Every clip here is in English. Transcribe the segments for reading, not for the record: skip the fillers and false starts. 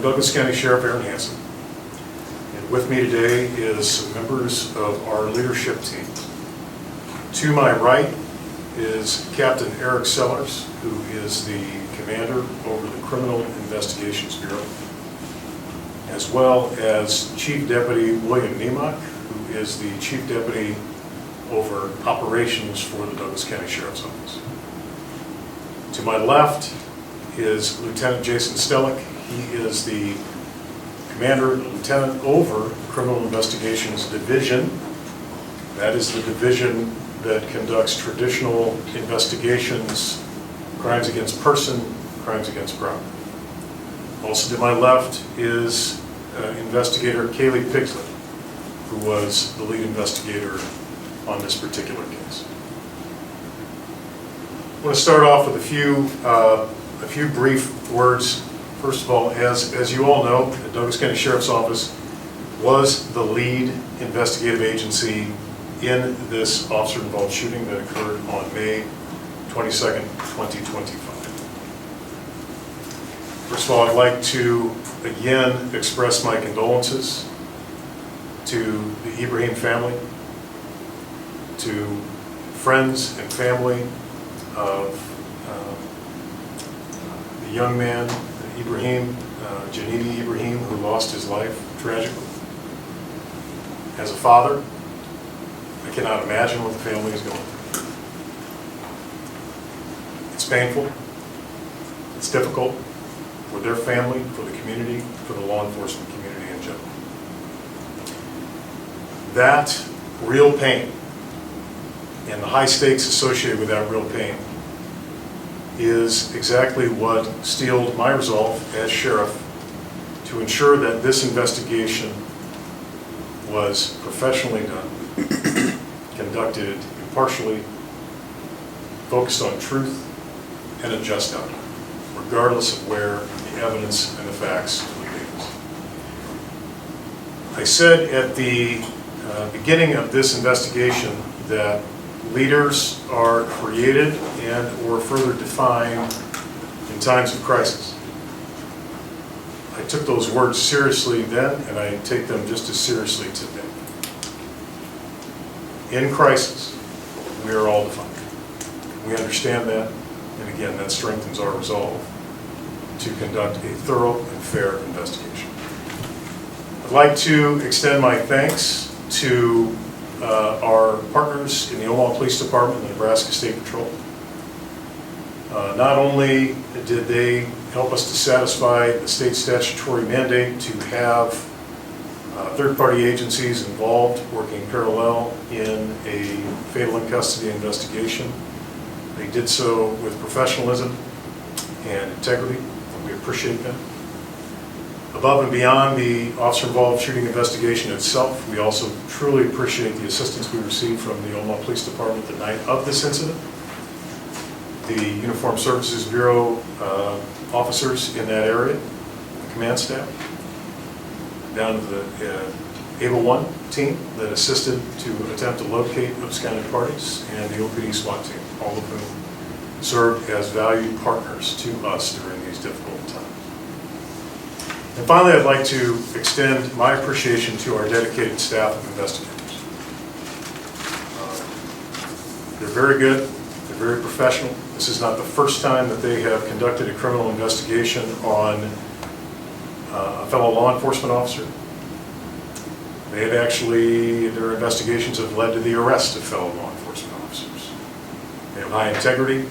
I'm Douglas County Sheriff Aaron Hansen, and with me today is some members of our leadership team. To my right is Captain Eric Sellers, who is the commander over the Criminal Investigations Bureau, as well as Chief Deputy William Niemock, who is the Chief Deputy over operations for the Douglas County Sheriff's Office. To my left is Lieutenant Jason Stellick. He is the commander, lieutenant over the Criminal Investigations Division. That is the division that conducts traditional investigations, crimes against person, crimes against property. Also to my left is investigator Kaylee Pigsley, who was the lead investigator on this particular case. I want to start off with a few brief words. First of all, as you all know, the Douglas County Sheriff's Office was the lead investigative agency in this officer-involved shooting that occurred on May 22nd, 2025. First of all, I'd like to again express my condolences to the Ibrahim family, to friends and family of the young man, Ibrahim, Janidi Ibrahim, who lost his life tragically. As a father, I cannot imagine what the family is going through. It's painful, it's difficult for their family, for the community, for the law enforcement community in general. That real pain and the high stakes associated with that real pain is exactly what steeled my resolve as sheriff to ensure that this investigation was professionally done, conducted impartially, focused on truth and a just outcome, regardless of where the evidence and the facts lead us. I said at the beginning of this investigation that leaders are created and or further defined in times of crisis. I took those words seriously then, and I take them just as seriously today. In crisis, we are all defined. We understand that, and again, that strengthens our resolve to conduct a thorough and fair investigation. I'd like to extend my thanks to our partners in the Omaha Police Department and the Nebraska State Patrol. Not only did they help us to satisfy the state statutory mandate to have third-party agencies involved working parallel in a fatal in custody investigation. They did so with professionalism and integrity, and we appreciate that. Above and beyond the officer-involved shooting investigation itself, we also truly appreciate the assistance we received from the Omaha Police Department the night of this incident, the Uniformed Services Bureau officers in that area, the command staff, down to the Able 1 team that assisted to attempt to locate absconded parties, and the OPD SWAT team, all of whom served as valued partners to us during these difficult times. And finally, I'd like to extend my appreciation to our dedicated staff of investigators. They're very good, they're very professional. This is not the first time that they have conducted a criminal investigation on a fellow law enforcement officer. They had actually, their investigations have led to the arrest of fellow law enforcement officers. They have high integrity,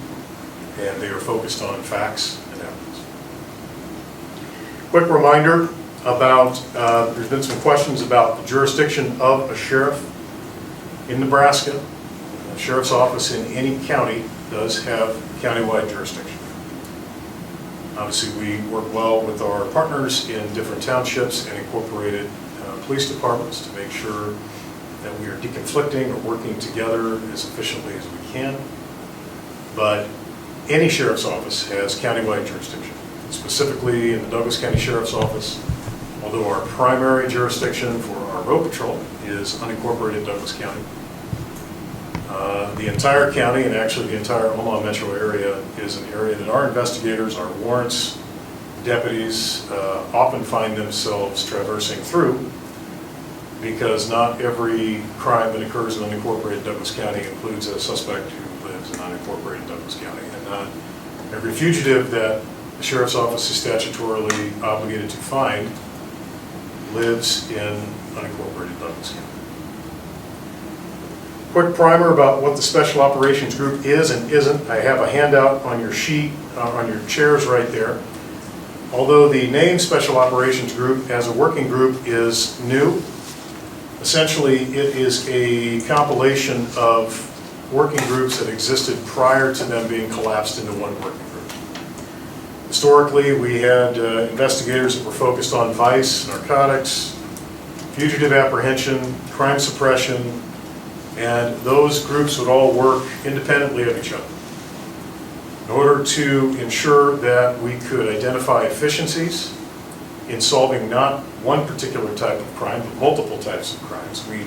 and they are focused on facts and evidence. Quick reminder about, there's been some questions about the jurisdiction of a sheriff in Nebraska. The sheriff's office in any county does have countywide jurisdiction. Obviously, we work well with our partners in different townships and incorporated police departments to make sure that we are deconflicting or working together as efficiently as we can. But any sheriff's office has countywide jurisdiction. Specifically in the Douglas County Sheriff's Office, although our primary jurisdiction for our road patrol is unincorporated Douglas County, the entire county, and actually the entire Omaha metro area, is an area that our investigators, our warrants, deputies often find themselves traversing through, because not every crime that occurs in unincorporated Douglas County includes a suspect who lives in unincorporated Douglas County, and not every fugitive that the sheriff's office is statutorily obligated to find lives in unincorporated Douglas County. Quick primer about what the Special Operations Group is and isn't. I have a handout on your sheet, on your chairs right there. Although the name Special Operations Group as a working group is new, essentially it is a compilation of working groups that existed prior to them being collapsed into one working group. Historically, we had investigators that were focused on vice, narcotics, fugitive apprehension, crime suppression, and those groups would all work independently of each other in order to ensure that we could identify efficiencies in solving not one particular type of crime, but multiple types of crimes. We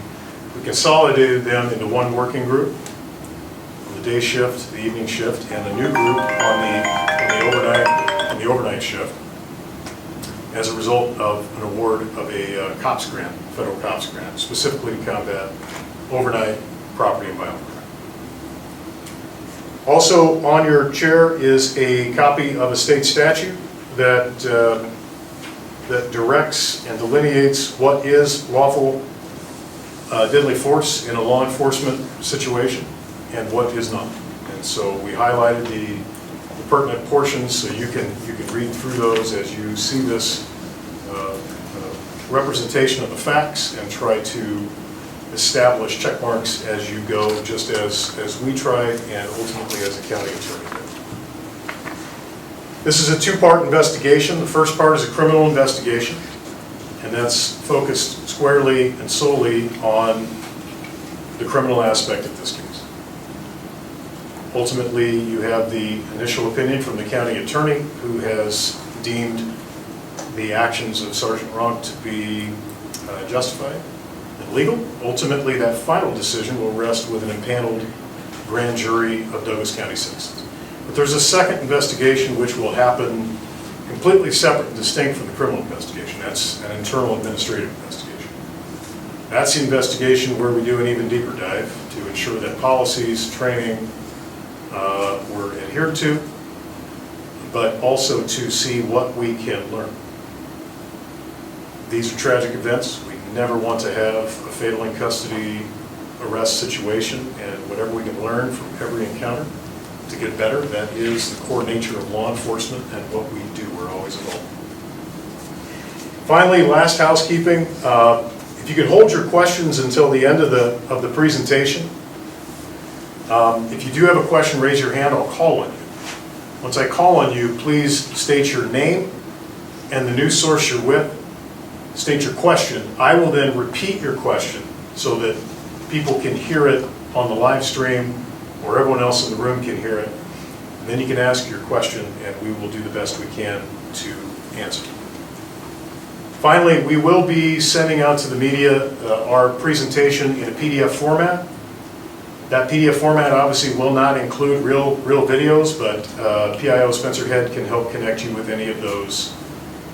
consolidated them into one working group, the day shift, the evening shift, and a new group on the overnight shift, as a result of an award of a COPS grant, federal COPS grant, specifically to combat overnight property and violent crime. Also on your chair is a copy of a state statute that that directs and delineates what is lawful deadly force in a law enforcement situation and what is not. And so we highlighted the pertinent portions so you can read through those as you see this representation of the facts and try to establish check marks as you go, just as we tried and ultimately as a county attorney did. This is a two-part investigation. The first part is a criminal investigation, and that's focused squarely and solely on the criminal aspect of this case. Ultimately, you have the initial opinion from the county attorney, who has deemed the actions of Sergeant Ronk to be justified and legal. Ultimately, that final decision will rest with an impaneled grand jury of Douglas County citizens. But there's a second investigation which will happen completely separate and distinct from the criminal investigation. That's an internal administrative investigation. That's the investigation where we do an even deeper dive to ensure that policies, training were adhered to, but also to see what we can learn. These are tragic events. We never want to have a fatal in custody arrest situation, and whatever we can learn from every encounter to get better, that is the core nature of law enforcement and what we do. We're always involved. Finally, last housekeeping. If you could hold your questions until the end of the presentation. If you do have a question, raise your hand. I'll call on you. Once I call on you, please state your name and the news source you're with. State your question. I will then repeat your question so that people can hear it on the live stream, or everyone else in the room can hear it. And then you can ask your question, and we will do the best we can to answer. Finally, we will be sending out to the media our presentation in a PDF format. That PDF format obviously will not include real videos, but PIO Spencer Head can help connect you with any of those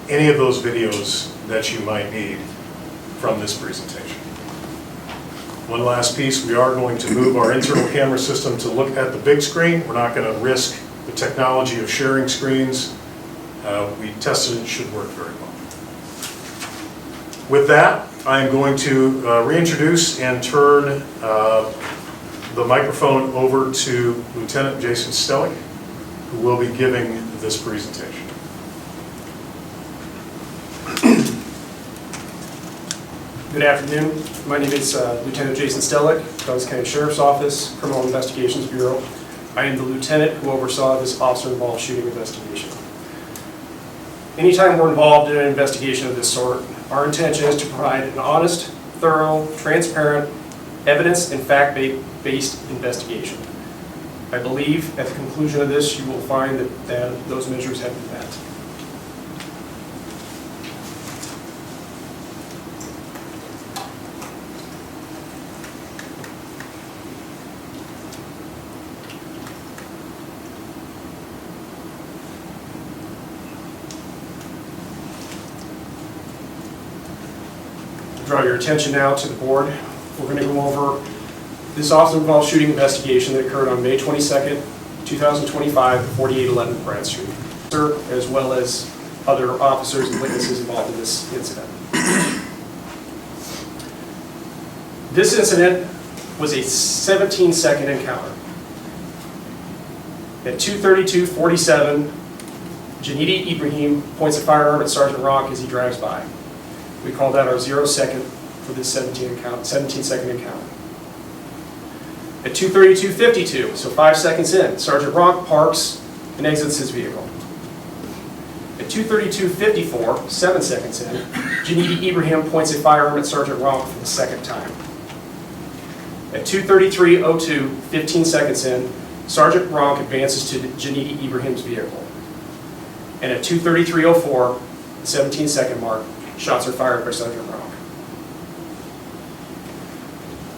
videos that you might need from this presentation. One last piece, we are going to move our internal camera system to look at the big screen. We're not going to risk the technology of sharing screens. We tested it, should work very well. With that, I am going to reintroduce and turn the microphone over to Lieutenant Jason Stellick, who will be giving this presentation. Good afternoon. My name is Lieutenant Jason Stellick, Douglas County Sheriff's Office, Criminal Investigations Bureau. I am the lieutenant who oversaw this officer-involved shooting investigation. Anytime we're involved in an investigation of this sort, our intention is to provide an honest, thorough, transparent, evidence and fact-based investigation. I believe at the conclusion of this, you will find that those measures have been met. Draw your attention now to the board. We're going to go over this officer-involved shooting investigation that occurred on May 22nd, 2025 at 4811 Pratt Street, as well as other officers and witnesses involved in this incident. This incident was a 17-second encounter. At 2:32:47, Janidi Ibrahim points a firearm at Sergeant Rock as he drives by. We call that our 0 second for this 17-second encounter. At 2:32:52, so 5 seconds in, Sergeant Rock parks and exits his vehicle. At 2:32:54, 7 seconds in, Janidi Ibrahim points a firearm at Sergeant Rock for the second time. At 2:33:02, 15 seconds in, Sergeant Ronk advances to Janidi Ibrahim's vehicle. And at 2:33:04, the 17-second mark, shots are fired by Sergeant Ronk.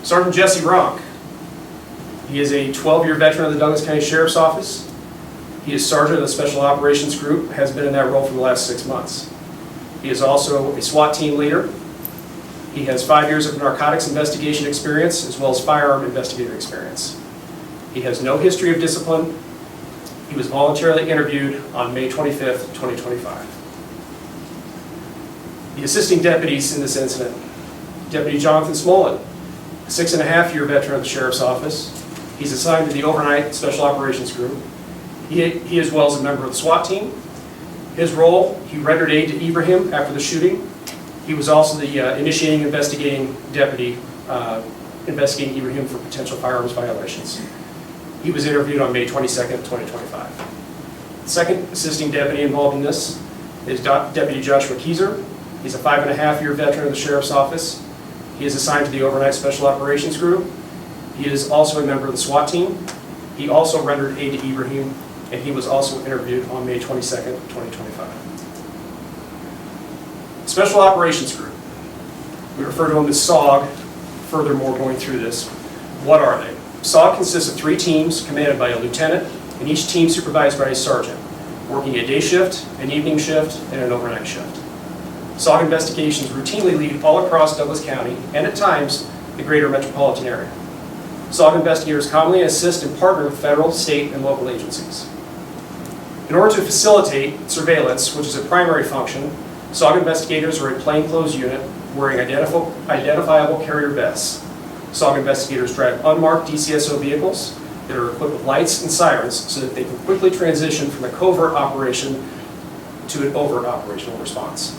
Sergeant Jesse Ronk, he is a 12-year veteran of the Douglas County Sheriff's Office. He is Sergeant of the Special Operations Group, has been in that role for the last 6 months. He is also a SWAT team leader. He has 5 years of narcotics investigation experience as well as firearm investigator experience. He has no history of discipline. He was voluntarily interviewed on May 25th, 2025. The assisting deputies in this incident: Deputy Jonathan Smollett, a 6.5-year veteran of the Sheriff's Office. He's assigned to the overnight Special Operations Group. He as well as a member of the SWAT team. His role, he rendered aid to Ibrahim after the shooting. He was also the initiating investigating deputy investigating Ibrahim for potential firearms violations. He was interviewed on May 22nd, 2025. The second assisting deputy involved in this is Deputy Joshua Keyser. He's a 5.5-year veteran of the Sheriff's Office. He is assigned to the overnight Special Operations Group. He is also a member of the SWAT team. He also rendered aid to Ibrahim, and he was also interviewed on May 22nd, 2025. Special Operations Group. We refer to them as SOG, furthermore going through this. What are they? SOG consists of 3 teams commanded by a lieutenant, and each team supervised by a sergeant, working a day shift, an evening shift, and an overnight shift. SOG investigations routinely lead all across Douglas County, and at times, the greater metropolitan area. SOG investigators commonly assist and partner with federal, state, and local agencies. In order to facilitate surveillance, which is a primary function, SOG investigators are a plainclothes unit wearing identifiable carrier vests. SOG investigators drive unmarked DCSO vehicles that are equipped with lights and sirens so that they can quickly transition from a covert operation to an overt operational response.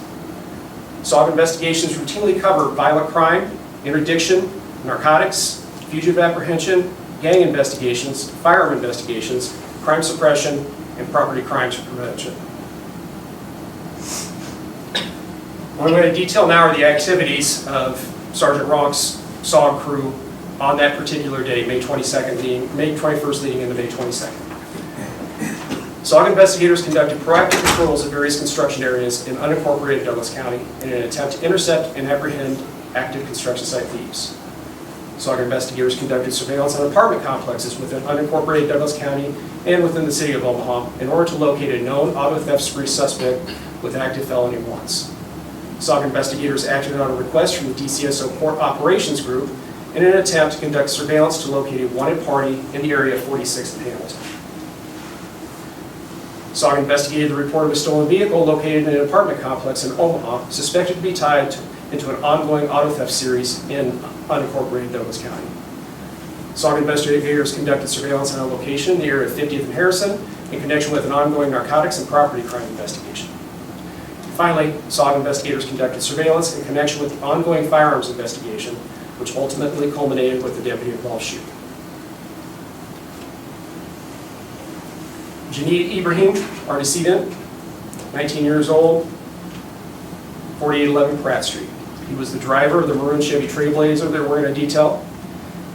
SOG investigations routinely cover violent crime, interdiction, narcotics, fugitive apprehension, gang investigations, firearm investigations, crime suppression, and property crimes prevention. What I'm going to detail now are the activities of Sergeant Ronk's SOG crew on that particular day, May 21st leading into May 22nd. SOG investigators conducted proactive patrols at various construction areas in unincorporated Douglas County in an attempt to intercept and apprehend active construction site thieves. SOG investigators conducted surveillance on apartment complexes within unincorporated Douglas County and within the city of Omaha in order to locate a known auto theft spree suspect with active felony warrants. SOG investigators acted on a request from the DCSO Port Operations Group in an attempt to conduct surveillance to locate a wanted party in the area of 46th and Hamilton. SOG investigated the report of a stolen vehicle located in an apartment complex in Omaha, suspected to be tied into an ongoing auto theft series in unincorporated Douglas County. SOG investigators conducted surveillance on a location in the area of 50th and Harrison in connection with an ongoing narcotics and property crime investigation. Finally, SOG investigators conducted surveillance in connection with the ongoing firearms investigation, which ultimately culminated with the deputy-involved shooting. Janid Ibrahim, our decedent, 19 years old, 4811 Pratt Street. He was the driver of the maroon Chevy Trailblazer that we're going to detail.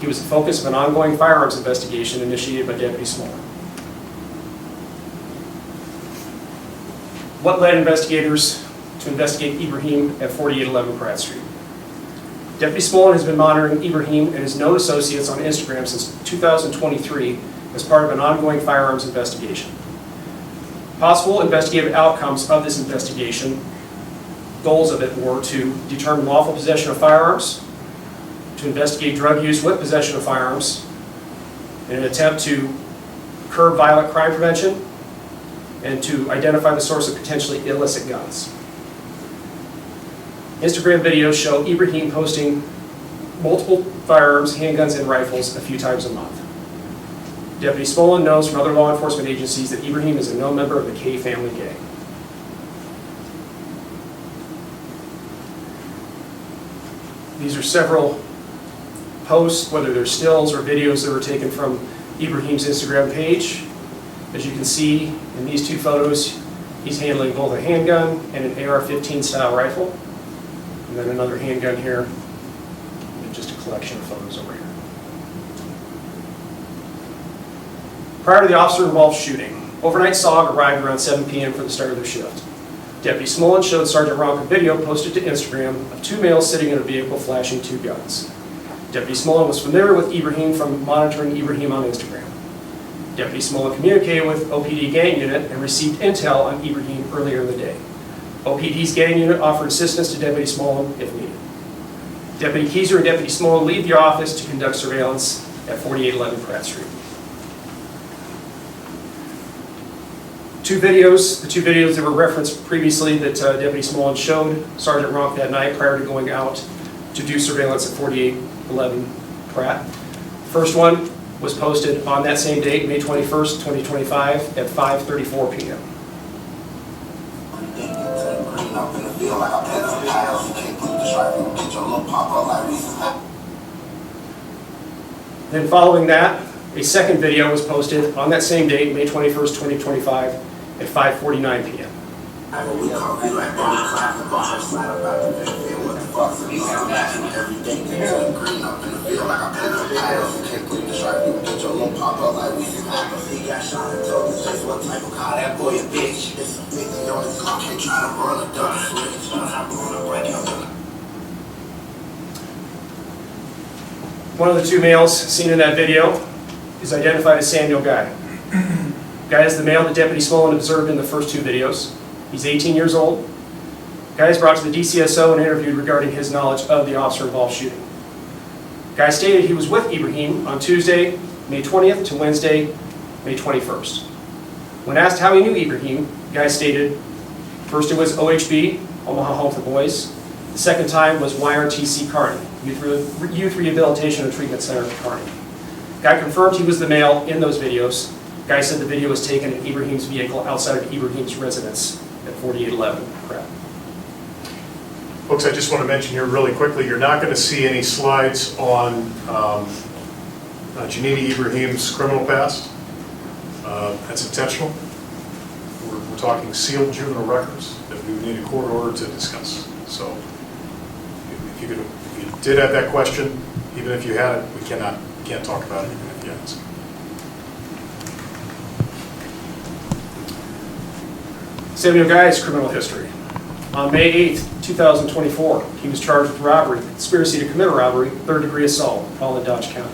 He was the focus of an ongoing firearms investigation initiated by Deputy Smollett. What led investigators to investigate Ibrahim at 4811 Pratt Street? Deputy Smollett has been monitoring Ibrahim and his known associates on Instagram since 2023 as part of an ongoing firearms investigation. Possible investigative outcomes of this investigation goals of it were to determine lawful possession of firearms, to investigate drug use with possession of firearms, in an attempt to curb violent crime prevention, and to identify the source of potentially illicit guns. Instagram videos show Ibrahim posting multiple firearms, handguns, and rifles a few times a month. Deputy Smolin knows from other law enforcement agencies that Ibrahim is a known member of the K family gang. These are several posts, whether they're stills or videos that were taken from Ibrahim's Instagram page. As you can see in these two photos, he's handling both a handgun and an AR-15 style rifle. And then another handgun here, and just a collection of photos over here. Prior to the officer-involved shooting, overnight SOG arrived around 7 p.m. for the start of their shift. Deputy Smolin showed Sergeant Ronk a video posted to Instagram of two males sitting in a vehicle flashing two guns. Deputy Smolin was familiar with Ibrahim from monitoring Ibrahim on Instagram. Deputy Smolin communicated with OPD gang unit and received intel on Ibrahim earlier in the day. OPD's gang unit offered assistance to Deputy Smolin if needed. Deputy Keyser and Deputy Smolin leave the office to conduct surveillance at 4811 Pratt Street. The two videos that were referenced previously that Deputy Smolin showed Sergeant Ronk that night prior to going out to do surveillance at 4811 Pratt. First one was posted on that same date, May 21st, 2025 at 5:34 p.m. Then following that, a second video was posted on that same date, May 21st, 2025 at 5:49 p.m. One of the two males seen in that video is identified as Samuel Guy. Guy is the male that Deputy Smolin observed in the first two videos. He's 18 years old. Guy is brought to the DCSO and interviewed regarding his knowledge of the officer-involved shooting. Guy stated he was with Ibrahim on Tuesday, May 20th to Wednesday, May 21st. When asked how he knew Ibrahim, Guy stated, first it was OHB, Omaha Home for Boys. The second time was YRTC Kearney, Youth Rehabilitation and Treatment Center Kearney. Guy confirmed he was the male in those videos. Guy said the video was taken in Ibrahim's vehicle outside of Ibrahim's residence at 4811 Pratt. Folks, I just want to mention here really quickly, you're not going to see any slides on Janini Ibrahim's criminal past. That's intentional. We're talking sealed juvenile records that we would need a court order to discuss. So if you did have that question, even if you had it, we can't talk about it even if you ask. Samuel Guy's criminal history. On May 8th, 2024, he was charged with robbery, conspiracy to commit a robbery, third-degree assault, all in Dodge County.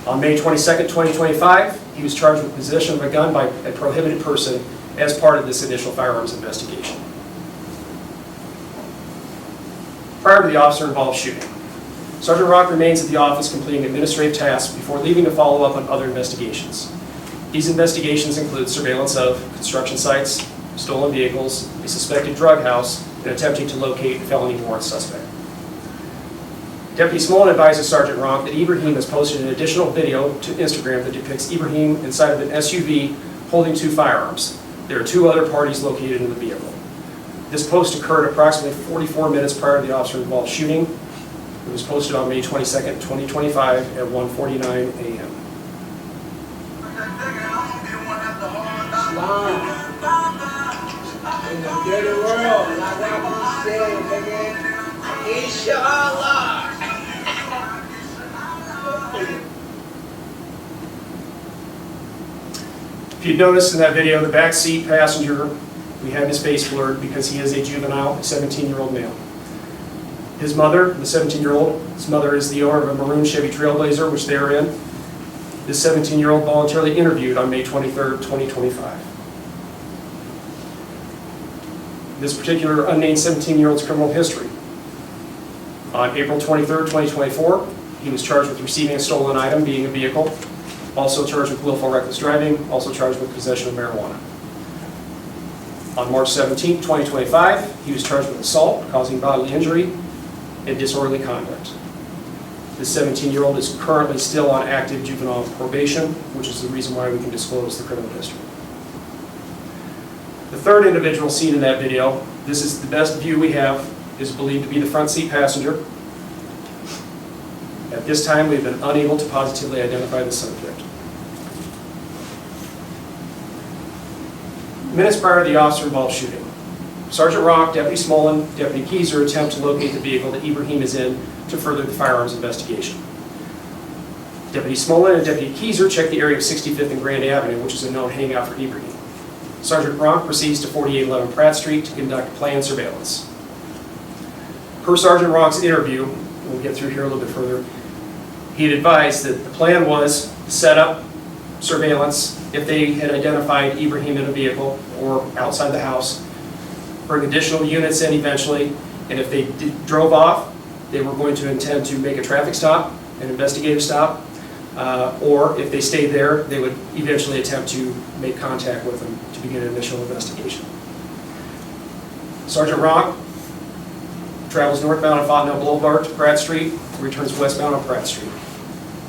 On May 22nd, 2025, he was charged with possession of a gun by a prohibited person as part of this initial firearms investigation. Prior to the officer-involved shooting, Sergeant Ronk remains at the office completing administrative tasks before leaving to follow up on other investigations. These investigations include surveillance of construction sites, stolen vehicles, a suspected drug house, and attempting to locate a felony warrant suspect. Deputy Smolin advises Sergeant Ronk that Ibrahim has posted an additional video to Instagram that depicts Ibrahim inside of an SUV holding two firearms. There are two other parties located in the vehicle. This post occurred approximately 44 minutes prior to the officer-involved shooting. It was posted on May 22nd, 2025 at 1:49 a.m. In the dirty world, like what we say, nigga. Inshallah. If you'd noticed in that video, the back seat passenger, we have his face blurred because he is a juvenile, 17-year-old male. His mother, the 17-year-old, his mother is the owner of a maroon Chevy Trailblazer, which they are in. This 17-year-old voluntarily interviewed on May 23rd, 2025. this particular unnamed 17-year-old's criminal history. On April 23rd, 2024, he was charged with receiving a stolen item, being a vehicle, also charged with willful reckless driving, also charged with possession of marijuana. On March 17th, 2025, he was charged with assault, causing bodily injury, and disorderly conduct. This 17-year-old is currently still on active juvenile probation, which is the reason why we can disclose the criminal history. The third individual seen in that video, this is the best view we have, is believed to be the front seat passenger. At this time, we've been unable to positively identify the subject. Minutes prior to the officer-involved shooting, Sergeant Rock, Deputy Smolin, Deputy Keyser attempt to locate the vehicle that Ibrahim is in to further the firearms investigation. Deputy Smolin and Deputy Keyser check the area of 65th and Grand Avenue, which is a known hangout for Ibrahim. Sergeant Rock proceeds to 4811 Pratt Street to conduct planned surveillance. Per Sergeant Rock's interview, we'll get through here a little bit further, he had advised that the plan was to set up surveillance if they had identified Ibrahim in a vehicle or outside the house, bring additional units in eventually, and if they drove off, they were going to intend to make a traffic stop, an investigative stop, or if they stayed there, they would eventually attempt to make contact with them to begin an initial investigation. Sergeant Rock travels northbound on Fontenelle Boulevard to Pratt Street, returns westbound on Pratt Street.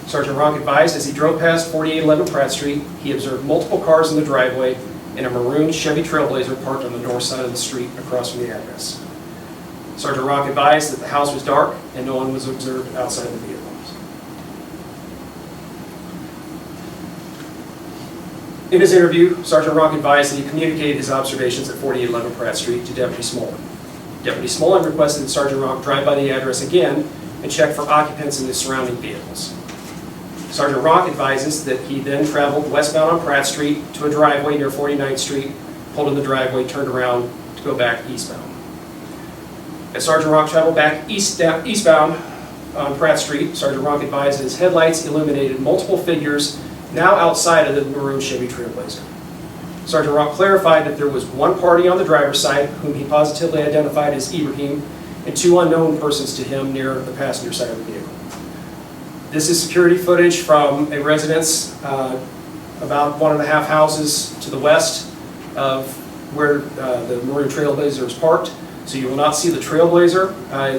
Sergeant Rock advised as he drove past 4811 Pratt Street, he observed multiple cars in the driveway and a maroon Chevy Trailblazer parked on the north side of the street across from the address. Sergeant Rock advised that the house was dark and no one was observed outside the vehicle. In his interview, Sergeant Rock advised that he communicated his observations at 4811 Pratt Street to Deputy Smolin. Deputy Smolin requested that Sergeant Rock drive by the address again and check for occupants in the surrounding vehicles. Sergeant Rock advises that he then traveled westbound on Pratt Street to a driveway near 49th Street, pulled in the driveway, turned around to go back eastbound. As Sergeant Rock traveled back eastbound on Pratt Street, Sergeant Rock advised that his headlights illuminated multiple figures now outside of the maroon Chevy Trailblazer. Sergeant Rock clarified that there was one party on the driver's side whom he positively identified as Ibrahim and two unknown persons to him near the passenger side of the vehicle. This is security footage from a residence about 1.5 houses to the west of where the maroon Trailblazer is parked. So you will not see the Trailblazer.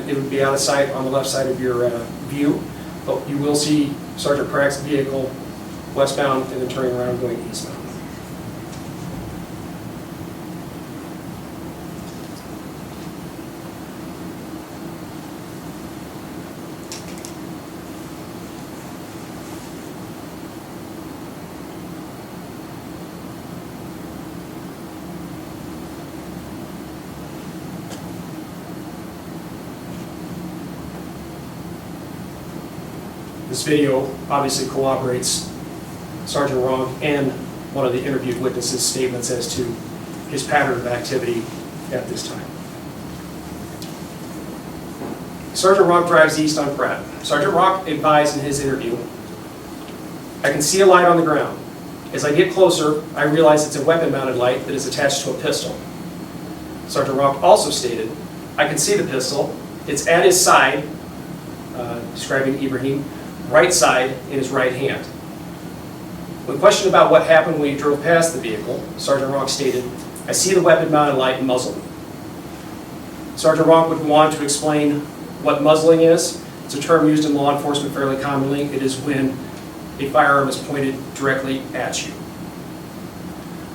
It would be out of sight on the left side of your view, but you will see Sergeant Pratt's vehicle westbound and then turning around going eastbound. This video obviously corroborates Sergeant Rock and one of the interviewed witnesses' statements as to his pattern of activity at this time. Sergeant Rock drives east on Pratt. Sergeant Rock advised in his interview, "I can see a light on the ground. As I get closer, I realize it's a weapon-mounted light that is attached to a pistol." Sergeant Rock also stated, "I can see the pistol. It's at his side," describing Ibrahim, "right side in his right hand." When questioned about what happened when he drove past the vehicle, Sergeant Rock stated, "I see the weapon-mounted light muzzle." Sergeant Rock would go on to explain what muzzling is. It's a term used in law enforcement fairly commonly. It is when a firearm is pointed directly at you.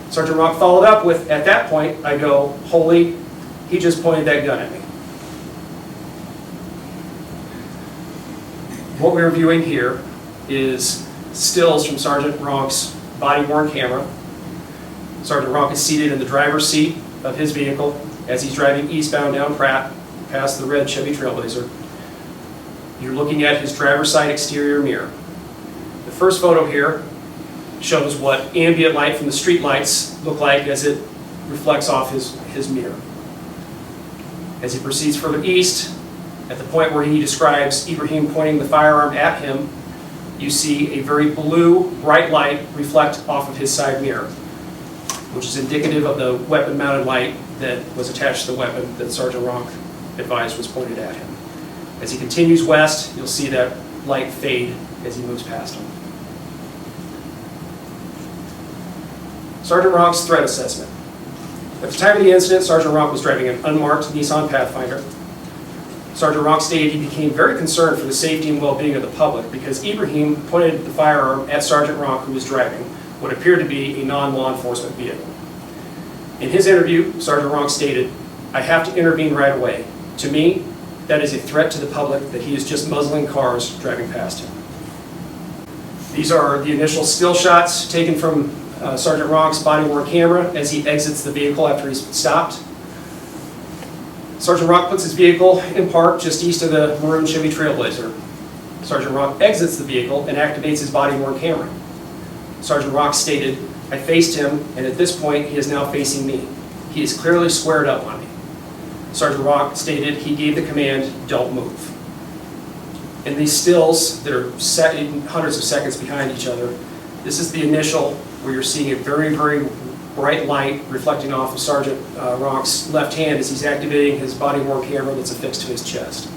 Sergeant Rock followed up with, "At that point, I go, holy, he just pointed that gun at me." What we're viewing here is stills from Sergeant Rock's body-worn camera. Sergeant Rock is seated in the driver's seat of his vehicle as he's driving eastbound down Pratt, past the red Chevy Trailblazer. You're looking at his driver's side exterior mirror. The first photo here shows what ambient light from the street lights look like as it reflects off his mirror. As he proceeds further east, at the point where he describes Ibrahim pointing the firearm at him, you see a very blue, bright light reflect off of his side mirror, which is indicative of the weapon-mounted light that was attached to the weapon that Sergeant Ronk advised was pointed at him. As he continues west, you'll see that light fade as he moves past him. Sergeant Ronk's threat assessment. At the time of the incident, Sergeant Ronk was driving an unmarked Nissan Pathfinder. Sergeant Ronk stated he became very concerned for the safety and well-being of the public because Ibrahim pointed the firearm at Sergeant Ronk, who was driving what appeared to be a non-law enforcement vehicle. In his interview, Sergeant Ronk stated, "I have to intervene right away. To me, that is a threat to the public that he is just muzzling cars driving past him." These are the initial still shots taken from Sergeant Ronk's body-worn camera as he exits the vehicle after he's stopped. Sergeant Ronk puts his vehicle in park just east of the maroon Chevy Trailblazer. Sergeant Ronk exits the vehicle and activates his body-worn camera. Sergeant Ronk stated, "I faced him, and at this point, he is now facing me. He is clearly squared up on me." Sergeant Ronk stated he gave the command, "Don't move." In these stills that are set in hundreds of seconds behind each other, this is the initial where you're seeing a very, very bright light reflecting off of Sergeant Ronk's left hand as he's activating his body-worn camera that's affixed to his chest.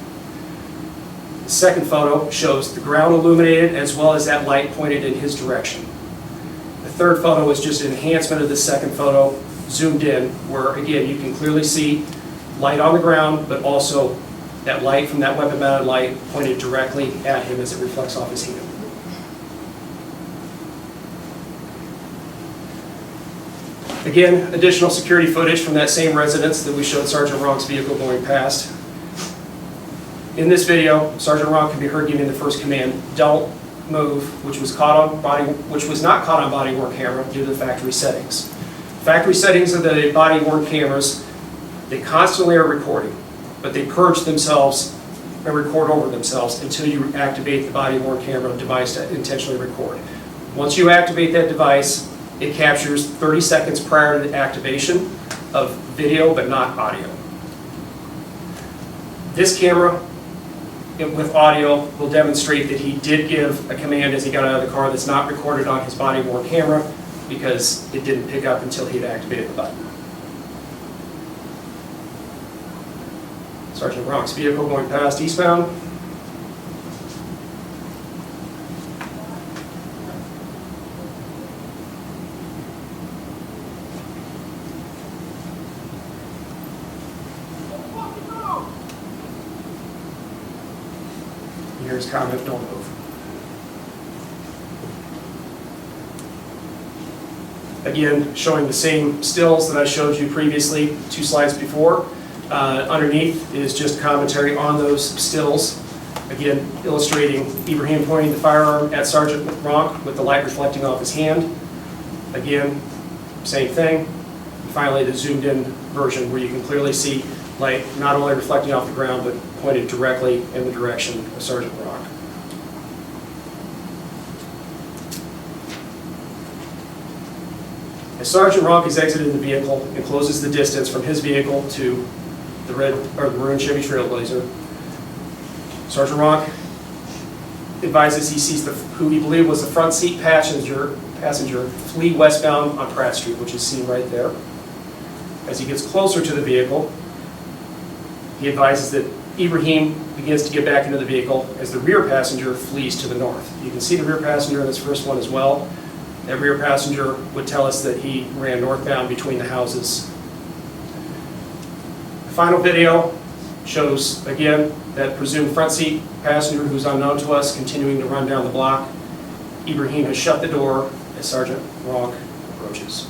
The second photo shows the ground illuminated as well as that light pointed in his direction. The third photo is just an enhancement of the second photo, zoomed in, where again you can clearly see light on the ground, but also that light from that weapon-mounted light pointed directly at him as it reflects off his hand. Again, additional security footage from that same residence that we showed Sergeant Ronk's vehicle going past. In this video, Sergeant Ronk can be heard giving the first command, "Don't move," which was not caught on body-worn camera due to the factory settings. Factory settings of the body-worn cameras, they constantly are recording, but they purge themselves and record over themselves until you activate the body-worn camera device to intentionally record. Once you activate that device, it captures 30 seconds prior to the activation of video, but not audio. This camera with audio will demonstrate that he did give a command as he got out of the car that's not recorded on his body-worn camera because it didn't pick up until he had activated the button. Sergeant Ronk's vehicle going past eastbound. Here's comment, "Don't move." Again, showing the same stills that I showed you previously, 2 slides before. Underneath is just commentary on those stills. Again, illustrating Ibrahim pointing the firearm at Sergeant Ronk with the light reflecting off his hand. Again, same thing. Finally, the zoomed in version where you can clearly see light not only reflecting off the ground, but pointed directly in the direction of Sergeant Ronk. As Sergeant Ronk is exiting the vehicle and closes the distance from his vehicle to the maroon Chevy Trailblazer, Sergeant Ronk advises he sees who he believed was the front seat passenger flee westbound on Pratt Street, which is seen right there. As he gets closer to the vehicle, he advises that Ibrahim begins to get back into the vehicle as the rear passenger flees to the north. You can see the rear passenger in this first one as well. That rear passenger would tell us that he ran northbound between the houses. The final video shows, again, that presumed front seat passenger who's unknown to us continuing to run down the block. Ibrahim has shut the door as Sergeant Ronk approaches.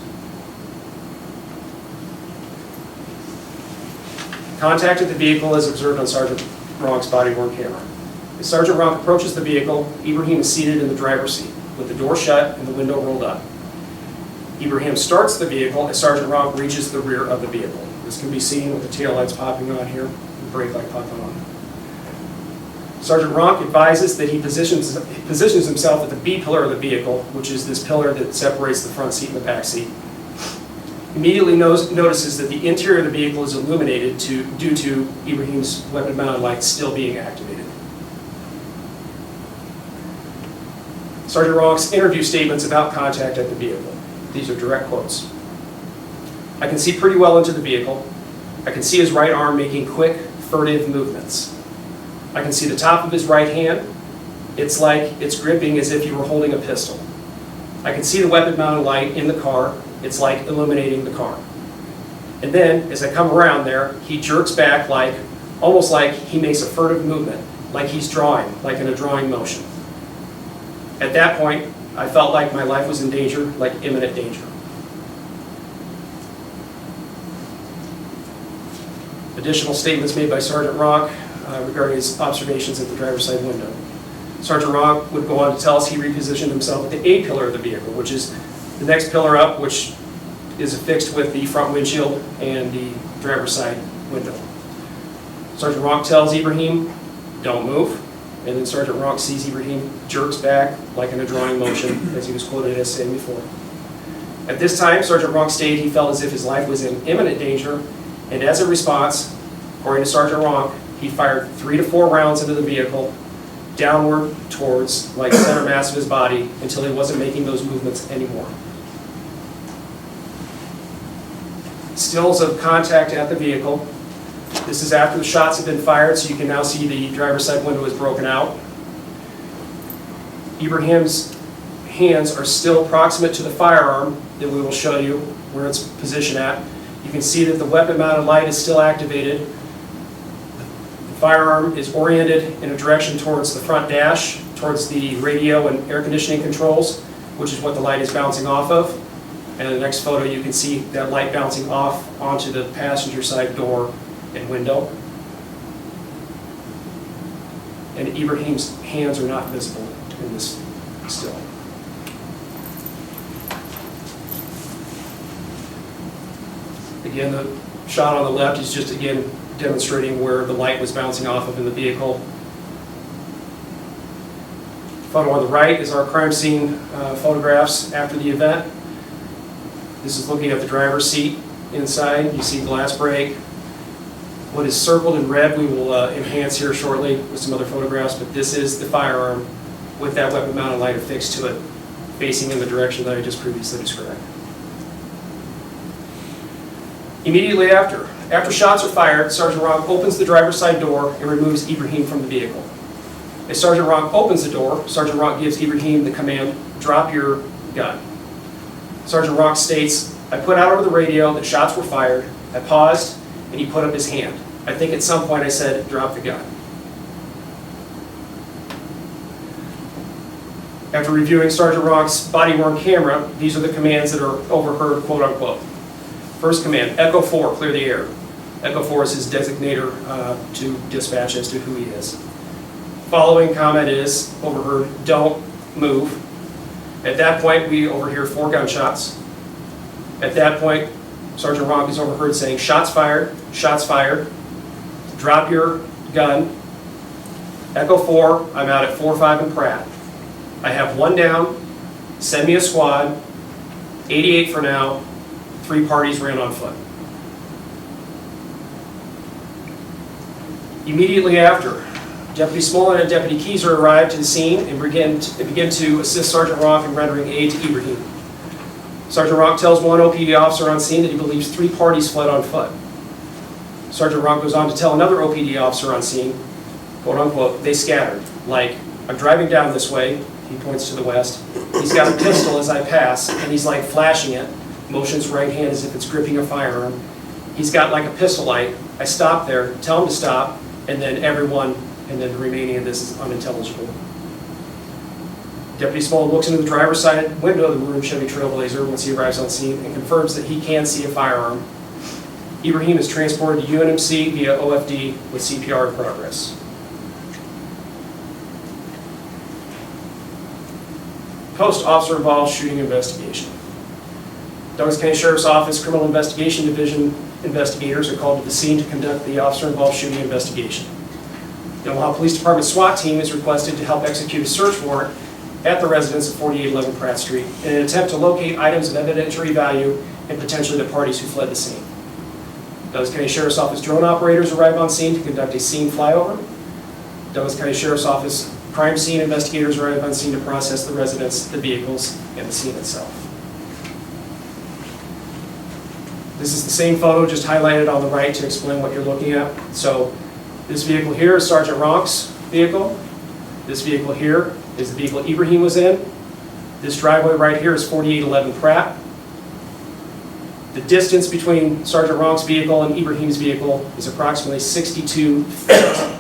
Contact at the vehicle is observed on Sergeant Ronk's body-worn camera. As Sergeant Ronk approaches the vehicle, Ibrahim is seated in the driver's seat with the door shut and the window rolled up. Ibrahim starts the vehicle as Sergeant Ronk reaches the rear of the vehicle. This can be seen with the taillights popping on here, the brake light popping on. Sergeant Ronk advises that he positions himself at the B pillar of the vehicle, which is this pillar that separates the front seat and the back seat. Immediately notices that the interior of the vehicle is illuminated due to Ibrahim's weapon-mounted lights still being activated. Sergeant Ronk's interview statements about contact at the vehicle. These are direct quotes. I can see pretty well into the vehicle. I can see his right arm making quick, furtive movements. I can see the top of his right hand. It's like it's gripping as if you were holding a pistol. I can see the weapon-mounted light in the car. It's like illuminating the car. And then, as I come around there, he jerks back almost like he makes a furtive movement, like he's drawing, like in a drawing motion. At that point, I felt like my life was in danger, like imminent danger. Additional statements made by Sergeant Rock regarding his observations at the driver's side window. Sergeant Rock would go on to tell us he repositioned himself at the A pillar of the vehicle, which is the next pillar up, which is affixed with the front windshield and the driver's side window. Sergeant Rock tells Ibrahim, "Don't move," and then Sergeant Rock sees Ibrahim jerks back like in a drawing motion, as he was quoted as saying before. At this time, Sergeant Rock stated he felt as if his life was in imminent danger, and as a response, according to Sergeant Rock, he fired 3 to 4 rounds into the vehicle, downward towards the center mass of his body until he wasn't making those movements anymore. Stills of contact at the vehicle. This is after the shots have been fired, so you can now see the driver's side window is broken out. Ibrahim's hands are still proximate to the firearm that we will show you where it's positioned at. You can see that the weapon-mounted light is still activated. The firearm is oriented in a direction towards the front dash, towards the radio and air conditioning controls, which is what the light is bouncing off of. And in the next photo, you can see that light bouncing off onto the passenger side door and window. And Ibrahim's hands are not visible in this still. Again, the shot on the left is just again demonstrating where the light was bouncing off of in the vehicle. Photo on the right is our crime scene photographs after the event. This is looking at the driver's seat inside. You see glass break. What is circled in red we will enhance here shortly with some other photographs, but this is the firearm with that weapon-mounted light affixed to it, facing in the direction that I just previously described. Immediately after shots are fired, Sergeant Rock opens the driver's side door and removes Ibrahim from the vehicle. As Sergeant Rock opens the door, Sergeant Rock gives Ibrahim the command, "Drop your gun." Sergeant Rock states, "I put out over the radio that shots were fired. I paused, and he put up his hand. I think at some point I said, 'Drop the gun.'" After reviewing Sergeant Rock's body-worn camera, these are the commands that are overheard, quote unquote. First command, Echo 4, clear the air. Echo 4 is his designator to dispatch as to who he is. Following comment is overheard, "Don't move." At that point, we overhear 4 gunshots. At that point, Sergeant Rock is overheard saying, "Shots fired, drop your gun." Echo 4, I'm out at 4-5 in Pratt. I have 1 down, send me a squad, 88 for now, 3 parties ran on foot. Immediately after, Deputy Smolin and Deputy Keyser arrived to the scene and begin to assist Sergeant Rock in rendering aid to Ibrahim. Sergeant Rock tells 1 OPD officer on scene that he believes 3 parties fled on foot. Sergeant Rock goes on to tell another OPD officer on scene, quote unquote, "They scattered, like, I'm driving down this way," he points to the west, "he's got a pistol as I pass, and he's like flashing it, motions right hand as if it's gripping a firearm. He's got like a pistol light. I stop there, tell him to stop, and then everyone, and then the remaining of this is unintelligible." Deputy Smolin looks into the driver's side window of the maroon Chevy Trailblazer once he arrives on scene and confirms that he can see a firearm. Ibrahim is transported to UNMC via OFD with CPR in progress. Post-officer-involved shooting investigation. Douglas County Sheriff's Office Criminal Investigation Division investigators are called to the scene to conduct the officer-involved shooting investigation. The Omaha Police Department SWAT team is requested to help execute a search warrant at the residence of 4811 Pratt Street in an attempt to locate items of evidentiary value and potentially the parties who fled the scene. Douglas County Sheriff's Office drone operators arrive on scene to conduct a scene flyover. Douglas County Sheriff's Office crime scene investigators arrive on scene to process the residents, the vehicles, and the scene itself. This is the same photo, just highlighted on the right to explain what you're looking at. So this vehicle here is Sergeant Ronk's vehicle. This vehicle here is the vehicle Ibrahim was in. This driveway right here is 4811 Pratt. The distance between Sergeant Ronk's vehicle and Ibrahim's vehicle is approximately 62 feet.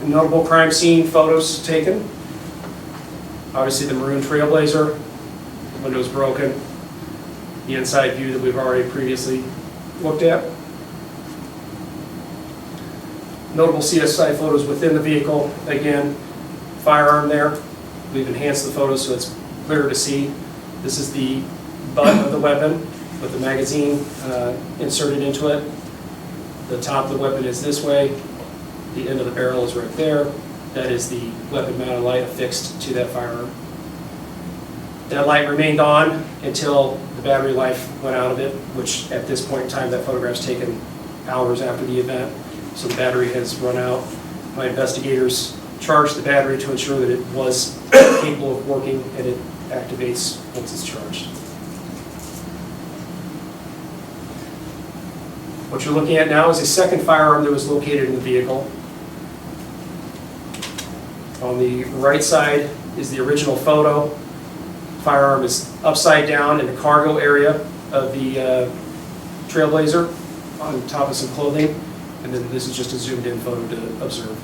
Notable crime scene photos taken. Obviously the maroon Trailblazer, windows broken, the inside view that we've already previously looked at. Notable CSI photos within the vehicle. Again, firearm there. We've enhanced the photos so it's clearer to see. This is the butt of the weapon with the magazine inserted into it. The top of the weapon is this way. The end of the barrel is right there. That is the weapon-mounted light affixed to that firearm. That light remained on until the battery life went out of it, which at this point in time, that photograph's taken hours after the event. So the battery has run out. My investigators charged the battery to ensure that it was capable of working, and it activates once it's charged. What you're looking at now is a second firearm that was located in the vehicle. On the right side is the original photo. Firearm is upside down in the cargo area of the Trailblazer on top of some clothing. And then this is just a zoomed in photo to observe.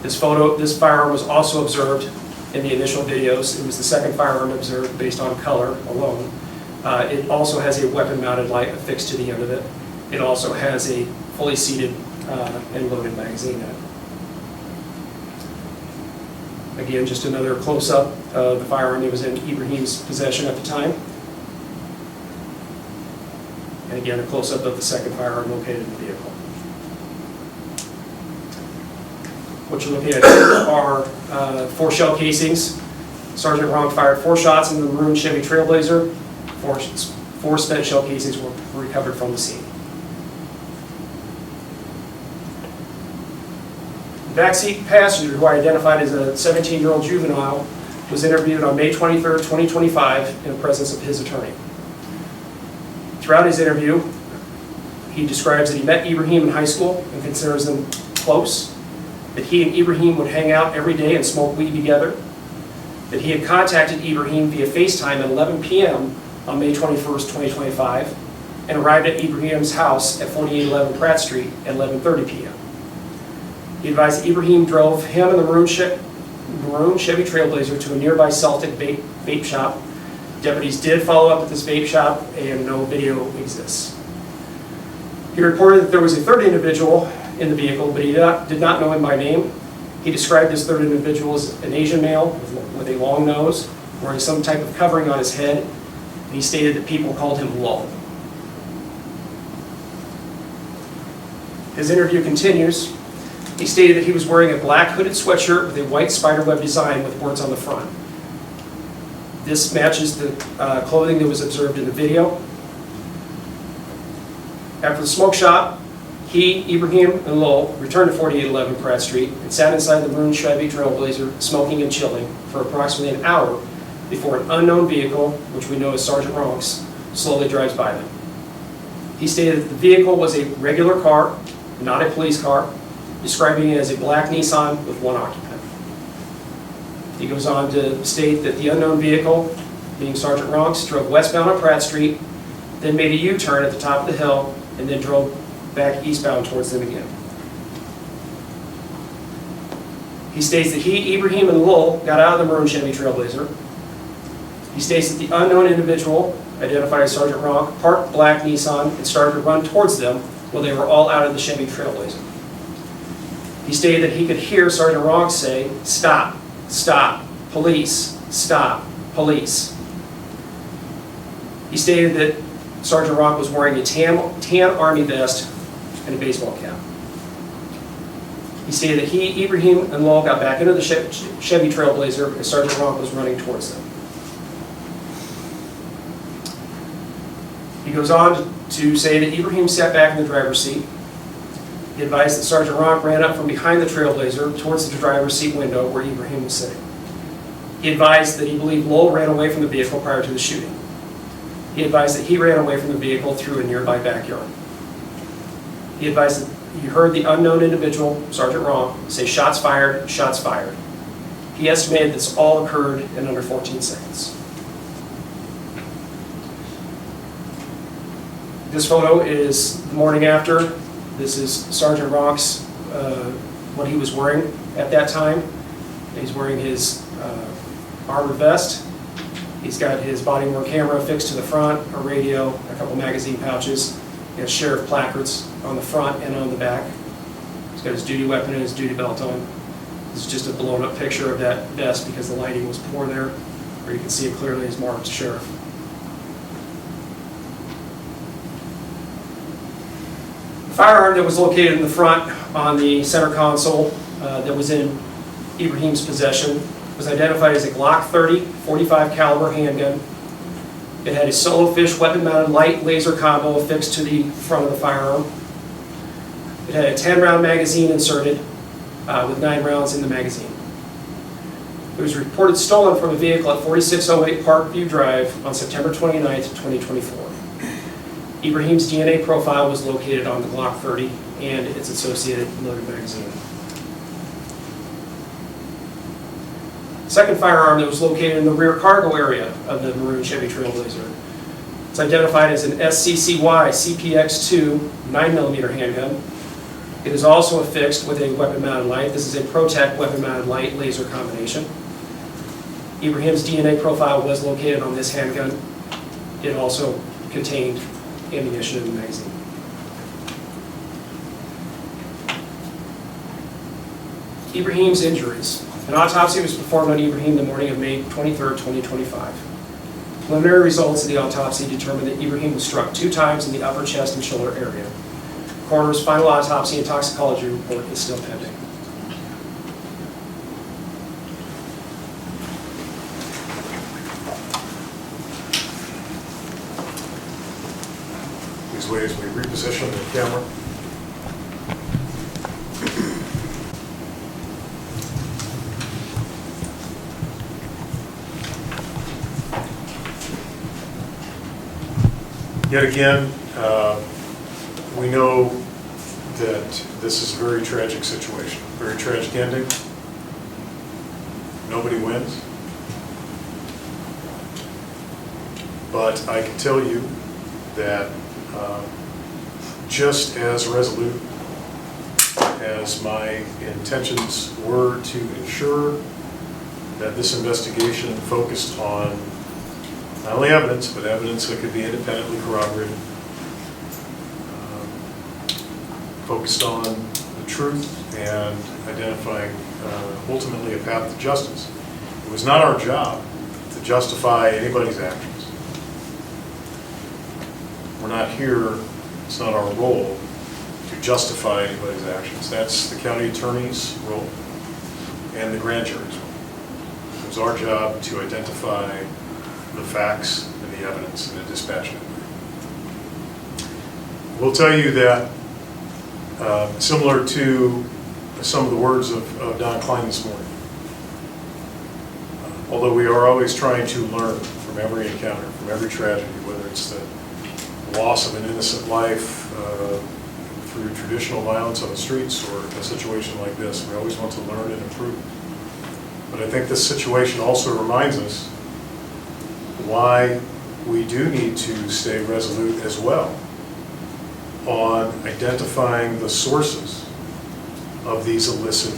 This firearm was also observed in the initial videos. It was the second firearm observed based on color alone. It also has a weapon mounted light affixed to the end of it. It also has a fully seated and loaded magazine in it. Again, just another close-up of the firearm that was in Ibrahim's possession at the time. And again, a close-up of the second firearm located in the vehicle. What you're looking at here are 4 shell casings. Sergeant Ronk fired 4 shots into the maroon Chevy Trailblazer. 4 spent shell casings were recovered from the scene. The backseat passenger, who I identified as a 17-year-old juvenile, was interviewed on May 23, 2025, in the presence of his attorney. Throughout his interview, he describes that he met Ibrahim in high school and considers them close, that he and Ibrahim would hang out every day and smoke weed together, that he had contacted Ibrahim via FaceTime at 11 p.m. on May 21, 2025, and arrived at Ibrahim's house at 4811 Pratt Street at 11:30 p.m. He advised that Ibrahim drove him and the maroon Chevy Trailblazer to a nearby Celtic vape shop. Deputies did follow up at this vape shop, and no video exists. He reported that there was a third individual in the vehicle, but he did not know him by name. He described this third individual as an Asian male with a long nose, wearing some type of covering on his head, and he stated that people called him Lul. His interview continues. He stated that he was wearing a black hooded sweatshirt with a white spiderweb design with words on the front. This matches the clothing that was observed in the video. After the smoke shop, he, Ibrahim, and Lowell returned to 4811 Pratt Street and sat inside the maroon Chevy Trailblazer, smoking and chilling for approximately an hour before an unknown vehicle, which we know as Sergeant Ronk's, slowly drives by them. He stated that the vehicle was a regular car, not a police car, describing it as a black Nissan with 1 occupant. He goes on to state that the unknown vehicle, being Sergeant Ronk's, drove westbound on Pratt Street, then made a U-turn at the top of the hill, and then drove back eastbound towards them again. He states that he, Ibrahim, and Lowell got out of the maroon Chevy Trailblazer. He states that the unknown individual, identified as Sergeant Ronk, parked the black Nissan and started to run towards them while they were all out of the Chevy Trailblazer. He stated that he could hear Sergeant Ronk say, "Stop, stop, police, stop, police." He stated that Sergeant Ronk was wearing a tan army vest and a baseball cap. He stated that he, Ibrahim, and Lowell got back into the Chevy Trailblazer as Sergeant Ronk was running towards them. He goes on to say that Ibrahim sat back in the driver's seat. He advised that Sergeant Ronk ran up from behind the Trailblazer towards the driver's seat window where Ibrahim was sitting. He advised that he believed Lowell ran away from the vehicle prior to the shooting. He advised that he ran away from the vehicle through a nearby backyard. He advised that he heard the unknown individual, Sergeant Ronk, say shots fired, shots fired. He estimated this all occurred in under 14 seconds. This photo is the morning after. This is Sergeant Ronk's, what he was wearing at that time. He's wearing his armored vest. He's got his body-worn camera affixed to the front, a radio, a couple magazine pouches. He has sheriff placards on the front and on the back. He's got his duty weapon and his duty belt on. This is just a blown-up picture of that vest because the lighting was poor there, where you can see it clearly as marked sheriff. The firearm that was located in the front on the center console that was in Ibrahim's possession was identified as a Glock 30 .45 caliber handgun. It had a solo fish weapon-mounted light laser combo affixed to the front of the firearm. It had a 10-round magazine inserted with 9 rounds in the magazine. It was reported stolen from a vehicle at 4608 Parkview Drive on September 29, 2024. Ibrahim's DNA profile was located on the Glock 30 and its associated loaded magazine. Second firearm that was located in the rear cargo area of the maroon Chevy Trailblazer. It's identified as an SCCY CPX-2 9mm handgun. It is also affixed with a weapon-mounted light. This is a ProTech weapon-mounted light laser combination. Ibrahim's DNA profile was located on this handgun. It also contained ammunition in the magazine. Ibrahim's injuries. An autopsy was performed on Ibrahim the morning of May 23, 2025. Preliminary results of the autopsy determined that Ibrahim was struck 2 times in the upper chest and shoulder area. The coroner's final autopsy and toxicology report is still pending. Please wait as we reposition the camera. Yet again, we know that this is a very tragic situation, very tragic ending. Nobody wins. But I can tell you that just as resolute as my intentions were to ensure that this investigation focused on not only evidence, but evidence that could be independently corroborated, focused on the truth and identifying ultimately a path to justice. It was not our job to justify anybody's actions. We're not here, it's not our role to justify anybody's actions. That's the county attorney's role and the grand jury's role. It was our job to identify the facts and the evidence in a dispassionate way. We'll tell you that similar to some of the words of Don Klein this morning, although we are always trying to learn from every encounter, from every tragedy, whether it's the loss of an innocent life through traditional violence on the streets or a situation like this, we always want to learn and improve. But I think this situation also reminds us why we do need to stay resolute as well on identifying the sources of these illicit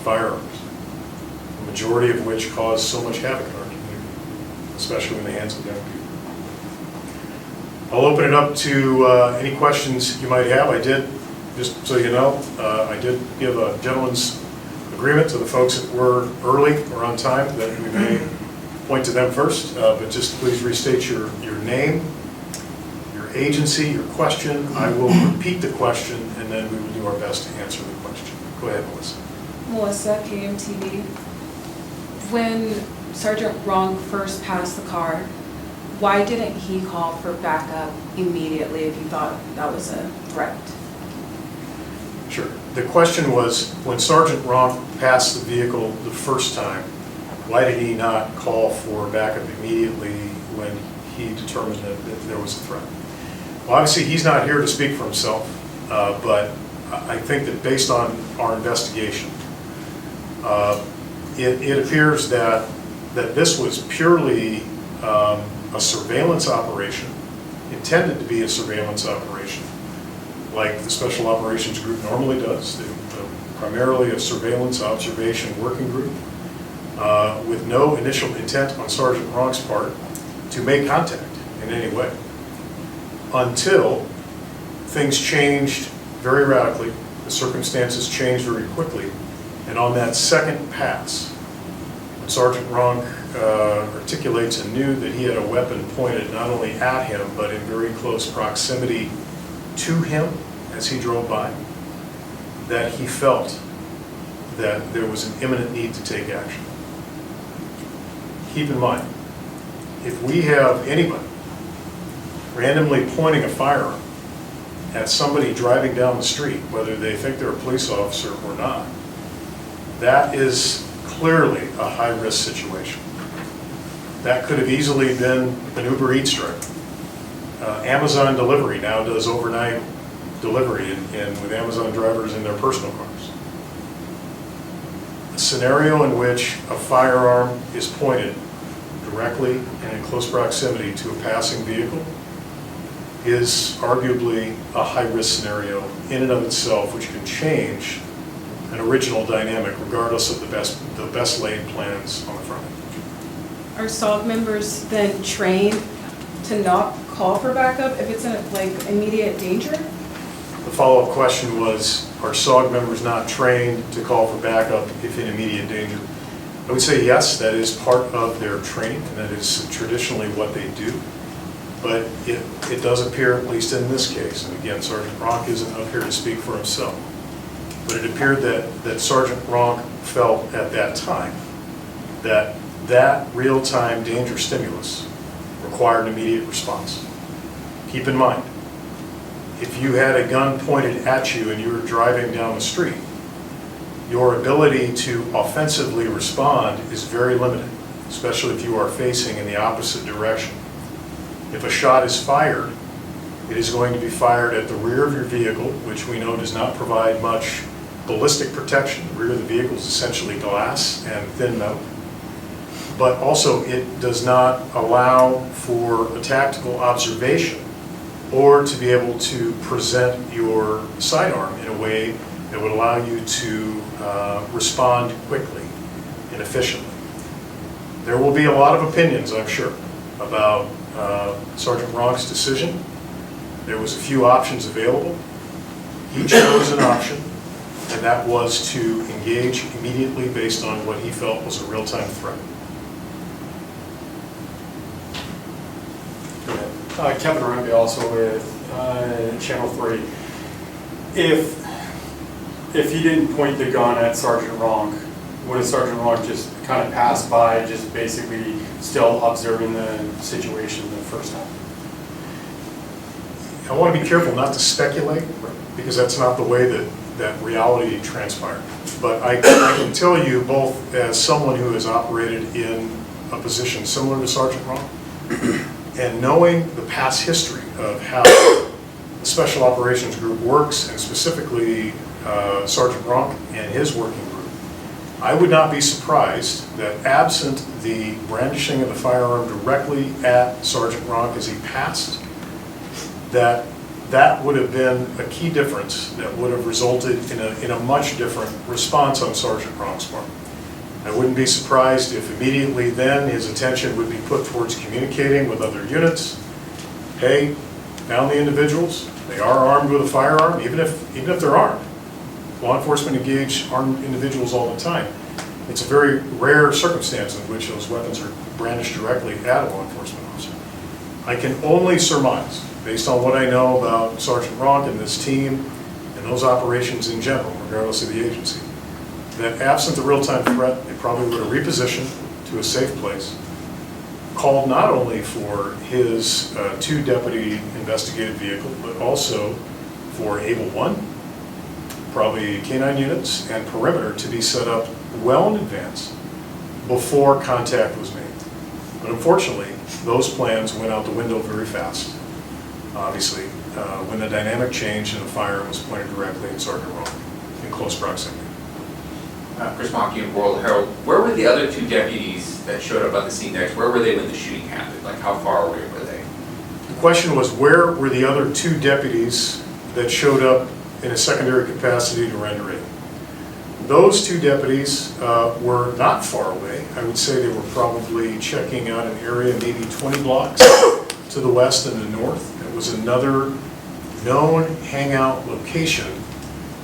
firearms, the majority of which cause so much havoc in our community, especially in the hands of young people. I'll open it up to any questions you might have. I did, just so you know, I did give a gentleman's agreement to the folks that were early or on time that we may point to them first, but just please restate your name, your agency, your question. I will repeat the question, and then we will do our best to answer the question. Go ahead, Melissa. Melissa, KMTV. When Sergeant Ronk first passed the car, why didn't he call for backup immediately if he thought that was a threat? Sure. The question was, when Sergeant Ronk passed the vehicle the first time, Why did he not call for backup immediately when he determined that there was a threat? Well, obviously, he's not here to speak for himself, but I think that based on our investigation, it appears that this was purely a surveillance operation, intended to be a surveillance operation, like the Special Operations Group normally does. They're primarily a surveillance observation working group with no initial intent on Sergeant Ronk's part to make contact in any way, until things changed very radically, the circumstances changed very quickly, and on that second pass, when Sergeant Ronk articulates anew that he had a weapon pointed not only at him, but in very close proximity to him as he drove by, that he felt that there was an imminent need to take action. Keep in mind, if we have anybody randomly pointing a firearm at somebody driving down the street, whether they think they're a police officer or not, that is clearly a high-risk situation. That could have easily been an Uber Eats driver. Amazon delivery now does overnight delivery and with Amazon drivers in their personal cars. A scenario in which a firearm is pointed directly and in close proximity to a passing vehicle is arguably a high-risk scenario in and of itself, which can change an original dynamic regardless of the best laid plans on the front end. Are SOG members then trained to not call for backup if it's in like immediate danger? The follow-up question was, are SOG members not trained to call for backup if in immediate danger? I would say yes, that is part of their training, and that is traditionally what they do. But it does appear, at least in this case, and again, Sergeant Ronk isn't up here to speak for himself, but it appeared that Sergeant Ronk felt at that time that real-time danger stimulus required an immediate response. Keep in mind, if you had a gun pointed at you and you were driving down the street, your ability to offensively respond is very limited, especially if you are facing in the opposite direction. If a shot is fired, it is going to be fired at the rear of your vehicle, which we know does not provide much ballistic protection. The rear of the vehicle is essentially glass and thin metal. But also it does not allow for a tactical observation or to be able to present your sidearm in a way that would allow you to respond quickly and efficiently. There will be a lot of opinions, I'm sure, about Sergeant Ronk's decision. There was a few options available. He chose an option, and that was to engage immediately based on what he felt was a real-time threat. Kevin Ramby, also with Channel 3. If he didn't point the gun at Sergeant Ronk, would Sergeant Ronk just kind of pass by, just basically still observing the situation the first time? I want to be careful not to speculate, because that's not the way that reality transpired. But I can tell you, both as someone who has operated in a position similar to Sergeant Ronk, and knowing the past history of how the Special Operations Group works, and specifically Sergeant Ronk and his working group, I would not be surprised that absent the brandishing of the firearm directly at Sergeant Ronk as he passed, that would have been a key difference that would have resulted in a much different response on Sergeant Ronk's part. I wouldn't be surprised if immediately then his attention would be put towards communicating with other units. Hey, found the individuals. They are armed with a firearm, even if they're armed. Law enforcement engage armed individuals all the time. It's a very rare circumstance in which those weapons are brandished directly at a law enforcement officer. I can only surmise, based on what I know about Sergeant Ronk and this team and those operations in general, regardless of the agency, that absent the real-time threat, they probably would have repositioned to a safe place, called not only for his 2-deputy investigative vehicle, but also for Able 1, probably canine units and perimeter to be set up well in advance before contact was made. But unfortunately, those plans went out the window very fast, obviously, when the dynamic changed and the firearm was pointed directly at Sergeant Ronk in close proximity. Chris Monkey, World Herald. Where were the other two deputies that showed up on the scene next? Where were they when the shooting happened? Like, how far away were they? The question was, where were the other two deputies that showed up in a secondary capacity to render aid? Those two deputies were not far away. I would say they were probably checking out an area maybe 20 blocks to the west and the north. It was another known hangout location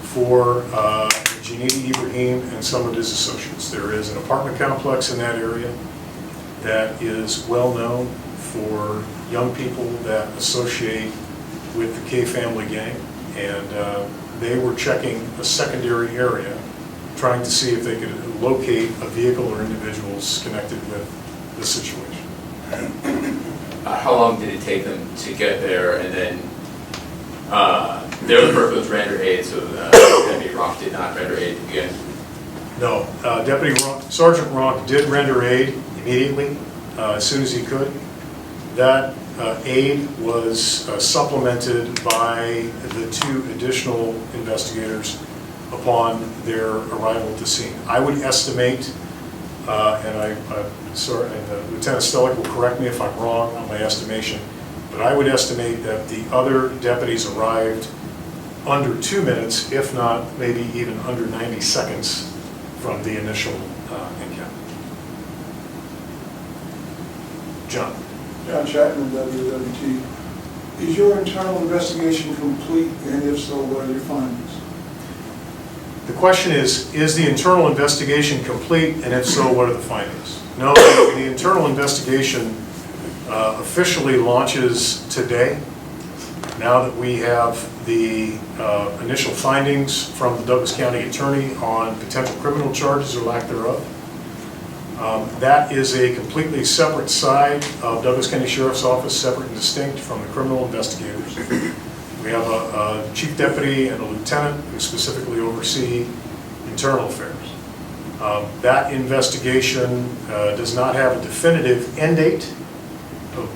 for Janidi Ibrahim and some of his associates. There is an apartment complex in that area that is well known for young people that associate with the K family gang, and they were checking a secondary area, trying to see if they could locate a vehicle or individuals connected with the situation. How long did it take them to get there? And then their purpose render aid, so Deputy Ronk did not render aid to begin. No, Sergeant Ronk did render aid immediately, as soon as he could. That aid was supplemented by the two additional investigators upon their arrival at the scene. I would estimate, and Lieutenant Stellick will correct me if I'm wrong on my estimation, but I would estimate that the other deputies arrived under 2 minutes, if not maybe even under 90 seconds from the initial encounter. John. John Chapman, WWT. Is your internal investigation complete, and if so, what are your findings? The question is the internal investigation complete, and if so, what are the findings? No, the internal investigation officially launches today, now that we have the initial findings from the Douglas County Attorney on potential criminal charges or lack thereof. That is a completely separate side of Douglas County Sheriff's Office, separate and distinct from the criminal investigators. We have a chief deputy and a lieutenant who specifically oversee internal affairs. That investigation does not have a definitive end date.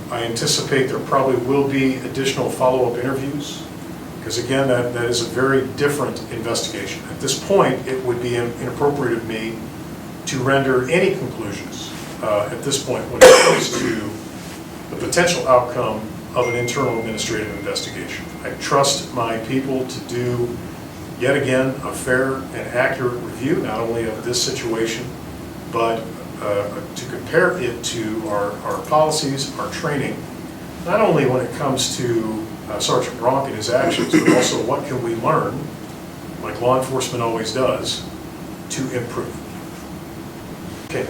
I anticipate there probably will be additional follow-up interviews, because again, that is a very different investigation. At this point, it would be inappropriate of me to render any conclusions at this point when it comes to the potential outcome of an internal administrative investigation. I trust my people to do, yet again, a fair and accurate review, not only of this situation, but to compare it to our policies, our training, not only when it comes to Sergeant Ronk and his actions, but also what can we learn, like law enforcement always does, to improve. Okay.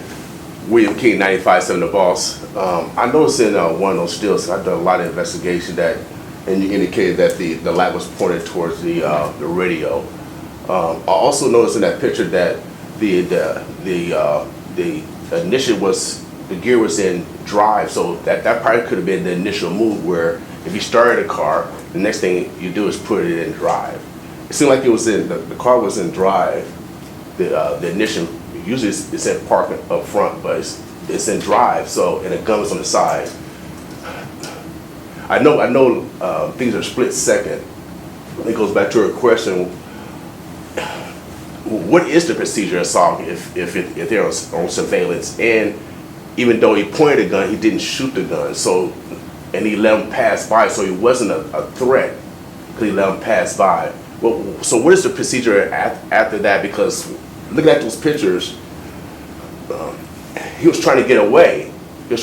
William King, 95.7 The Boss. I noticed in one of those stills, I've done a lot of investigation that, and you indicated that the light was pointed towards the radio. I also noticed in that picture that the ignition was, the gear was in drive, so that probably could have been the initial move where if you started a car, the next thing you do is put it in drive. It seemed like it was in, the car was in drive, the ignition. Usually it's in park up front, but it's in drive. So, and the gun was on the side. I know things are split second. It goes back to her question. What is the procedure of SOG if they're on surveillance? And even though he pointed a gun, he didn't shoot the gun. So, and he let him pass by. So he wasn't a threat because he let him pass by. Well, so what is the procedure after that? Because looking at those pictures, he was trying to get away. You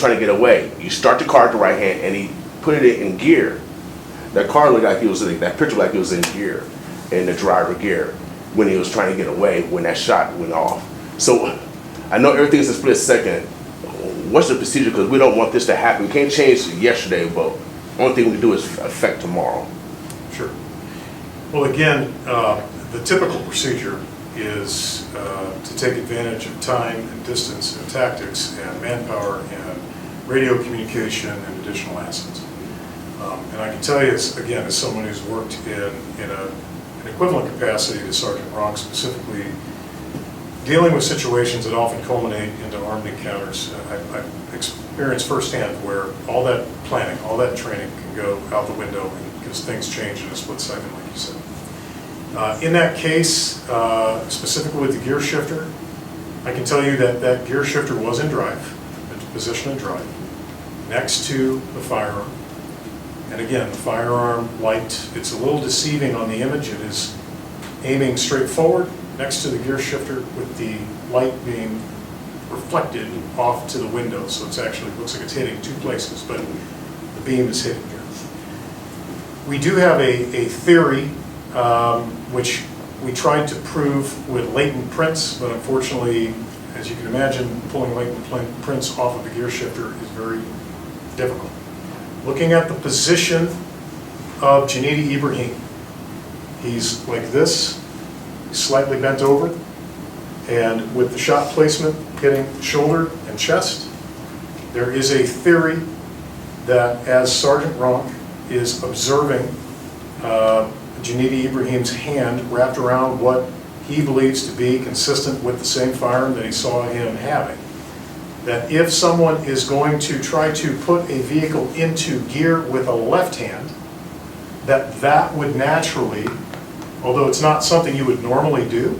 start the car at the right hand, and he put it in gear. That car looked like that picture like it was in gear, in the driver gear, when he was trying to get away when that shot went off. So I know everything's a split second. What's the procedure? Because we don't want this to happen. We can't change yesterday, but the only thing we can do is affect tomorrow. Sure. Well, again, the typical procedure is to take advantage of time and distance and tactics and manpower and radio communication and additional assets. And I can tell you, again, as someone who's worked in an equivalent capacity to Sergeant Ronk, specifically dealing with situations that often culminate into armed encounters, I've experienced firsthand where all that planning, all that training can go out the window because things change in a split second, like you said. In that case, specifically with the gear shifter, I can tell you that that gear shifter was in drive, it's positioned in drive, next to the firearm. And again, the firearm light, it's a little deceiving on the image. It is aiming straight forward next to the gear shifter with the light being reflected off to the window. So it's actually, looks like it's hitting two places, but the beam is hitting here. We do have a theory which we tried to prove with latent prints, but unfortunately, as you can imagine, pulling latent prints off of the gear shifter is very difficult. Looking at the position of Janidi Ibrahim, he's like this, slightly bent over, and with the shot placement hitting shoulder and chest, there is a theory that as Sergeant Ronk is observing Janidi Ibrahim's hand wrapped around what he believes to be consistent with the same firearm that he saw him having, that if someone is going to try to put a vehicle into gear with a left hand, that would naturally, although it's not something you would normally do,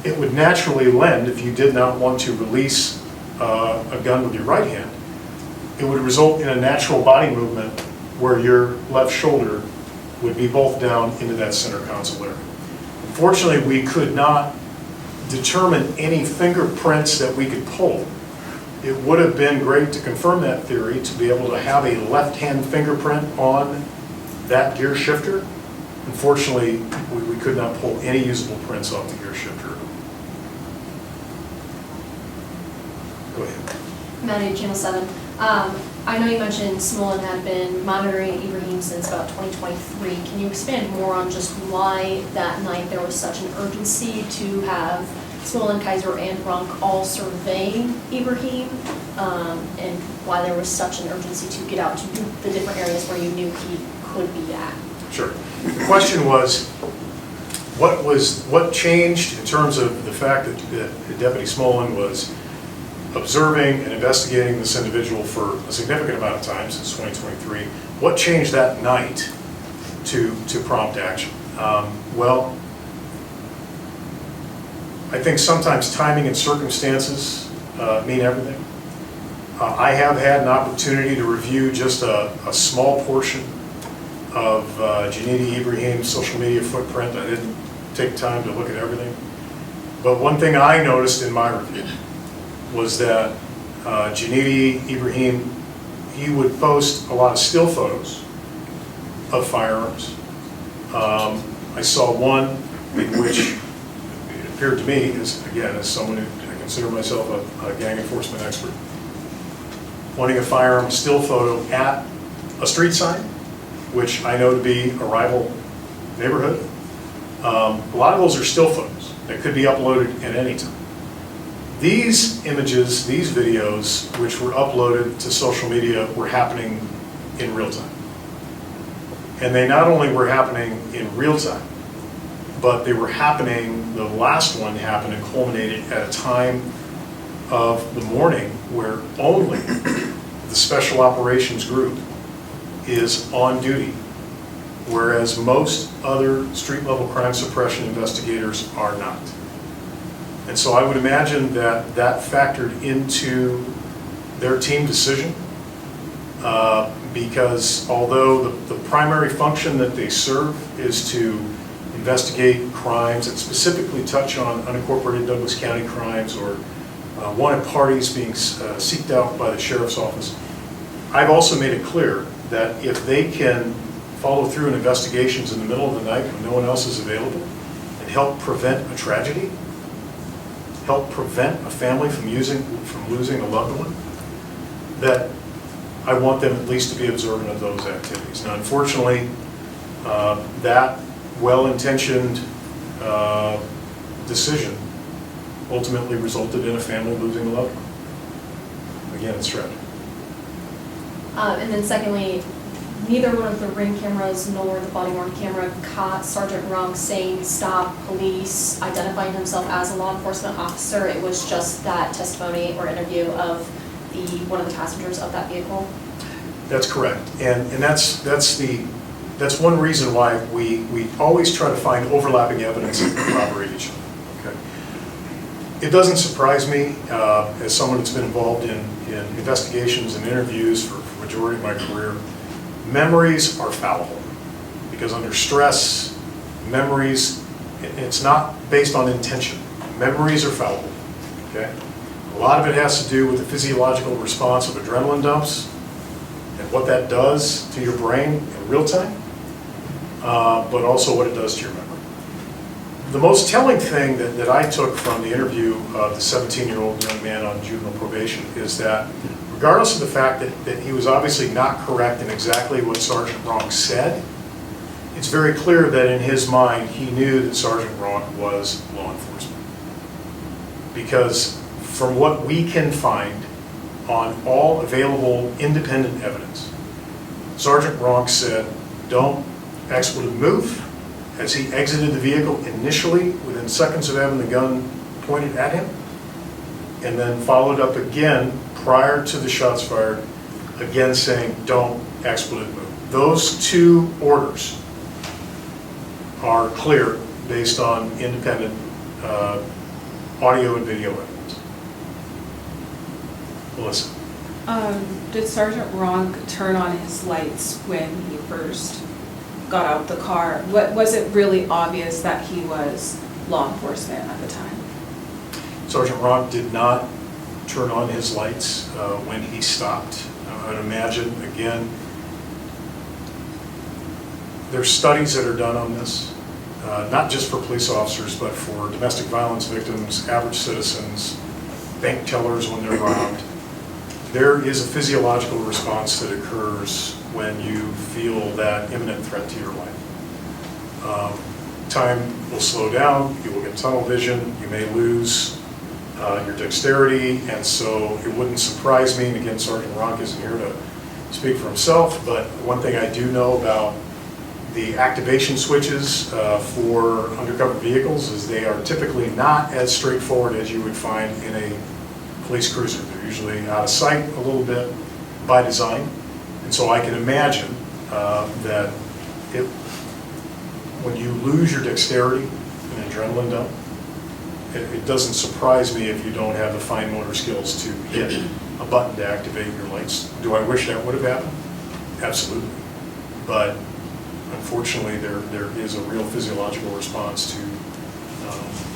it would naturally lend, if you did not want to release a gun with your right hand, it would result in a natural body movement where your left shoulder would be both down into that center console area. Unfortunately, we could not determine any fingerprints that we could pull. It would have been great to confirm that theory, to be able to have a left-hand fingerprint on that gear shifter. Unfortunately, we could not pull any usable prints off the gear shifter. Go ahead. Maddie, Channel 7. I know you mentioned Smolin had been monitoring Ibrahim since about 2023. Can you expand more on just why that night there was such an urgency to have Smolin, Kaiser, and Ronk all surveying Ibrahim, and why there was such an urgency to get out to the different areas where you knew he could be at? Sure. The question was, what changed in terms of the fact that Deputy Smolin was observing and investigating this individual for a significant amount of time since 2023? What changed that night to prompt action? Well, I think sometimes timing and circumstances mean everything. I have had an opportunity to review just a small portion of Janidi Ibrahim's social media footprint. I didn't take time to look at everything. But one thing I noticed in my review was that Janidi Ibrahim, he would post a lot of still photos of firearms. I saw one in which it appeared to me, as someone who I consider myself a gang enforcement expert, pointing a firearm, a still photo at a street sign, which I know to be a rival neighborhood. A lot of those are still photos that could be uploaded at any time. These images, these videos, which were uploaded to social media, were happening in real time. And they not only were happening in real time, but they were happening, the last one happened and culminated at a time of the morning where only the Special Operations Group is on duty, whereas most other street-level crime suppression investigators are not. And so I would imagine that that factored into their team decision, because although the primary function that they serve is to investigate crimes that specifically touch on unincorporated Douglas County crimes or wanted parties being seeked out by the sheriff's office, I've also made it clear that if they can follow through in investigations in the middle of the night when no one else is available and help prevent a tragedy, help prevent a family from losing a loved one, that I want them at least to be observant of those activities. Now, unfortunately, that well-intentioned decision ultimately resulted in a family losing a loved one. Again, it's tragic. And then secondly, neither one of the ring cameras nor the body worn camera caught Sergeant Runk saying stop, police, identifying himself as a law enforcement officer. It was just that testimony or interview of one of the passengers of that vehicle. That's correct. And that's one reason why we always try to find overlapping evidence and corroborate each other. Okay? It doesn't surprise me, as someone that's been involved in investigations and interviews for the majority of my career, memories are fallible. Because under stress, memories, it's not based on intention. Memories are fallible. Okay? A lot of it has to do with the physiological response of adrenaline dumps and what that does to your brain in real time, but also what it does to your memory. The most telling thing that I took from the interview of the 17-year-old young man on juvenile probation is that regardless of the fact that he was obviously not correct in exactly what Sergeant Ronk said, it's very clear that in his mind he knew that Sergeant Ronk was law enforcement. Because from what we can find on all available independent evidence, Sergeant Ronk said, "Don't expletive move," as he exited the vehicle initially within seconds of having the gun pointed at him, and then followed up again prior to the shots fired, again saying, "Don't expletive move." Those two orders are clear based on independent audio and video evidence. Melissa. Did Sergeant Ronk turn on his lights when he first got out the car? Was it really obvious that he was law enforcement at the time? Sergeant Ronk did not turn on his lights when he stopped. I would imagine, again, there's studies that are done on this, not just for police officers, but for domestic violence victims, average citizens, bank tellers when they're robbed. There is a physiological response that occurs when you feel that imminent threat to your life. Time will slow down, you will get tunnel vision, you may lose your dexterity, and so it wouldn't surprise me, and again, Sergeant Ronk isn't here to speak for himself, but one thing I do know about the activation switches for undercover vehicles is they are typically not as straightforward as you would find in a police cruiser. They're usually out of sight a little bit by design, and so I can imagine that when you lose your dexterity and adrenaline dump, it doesn't surprise me if you don't have the fine motor skills to hit a button to activate your lights. Do I wish that would have happened? Absolutely. But unfortunately, there is a real physiological response to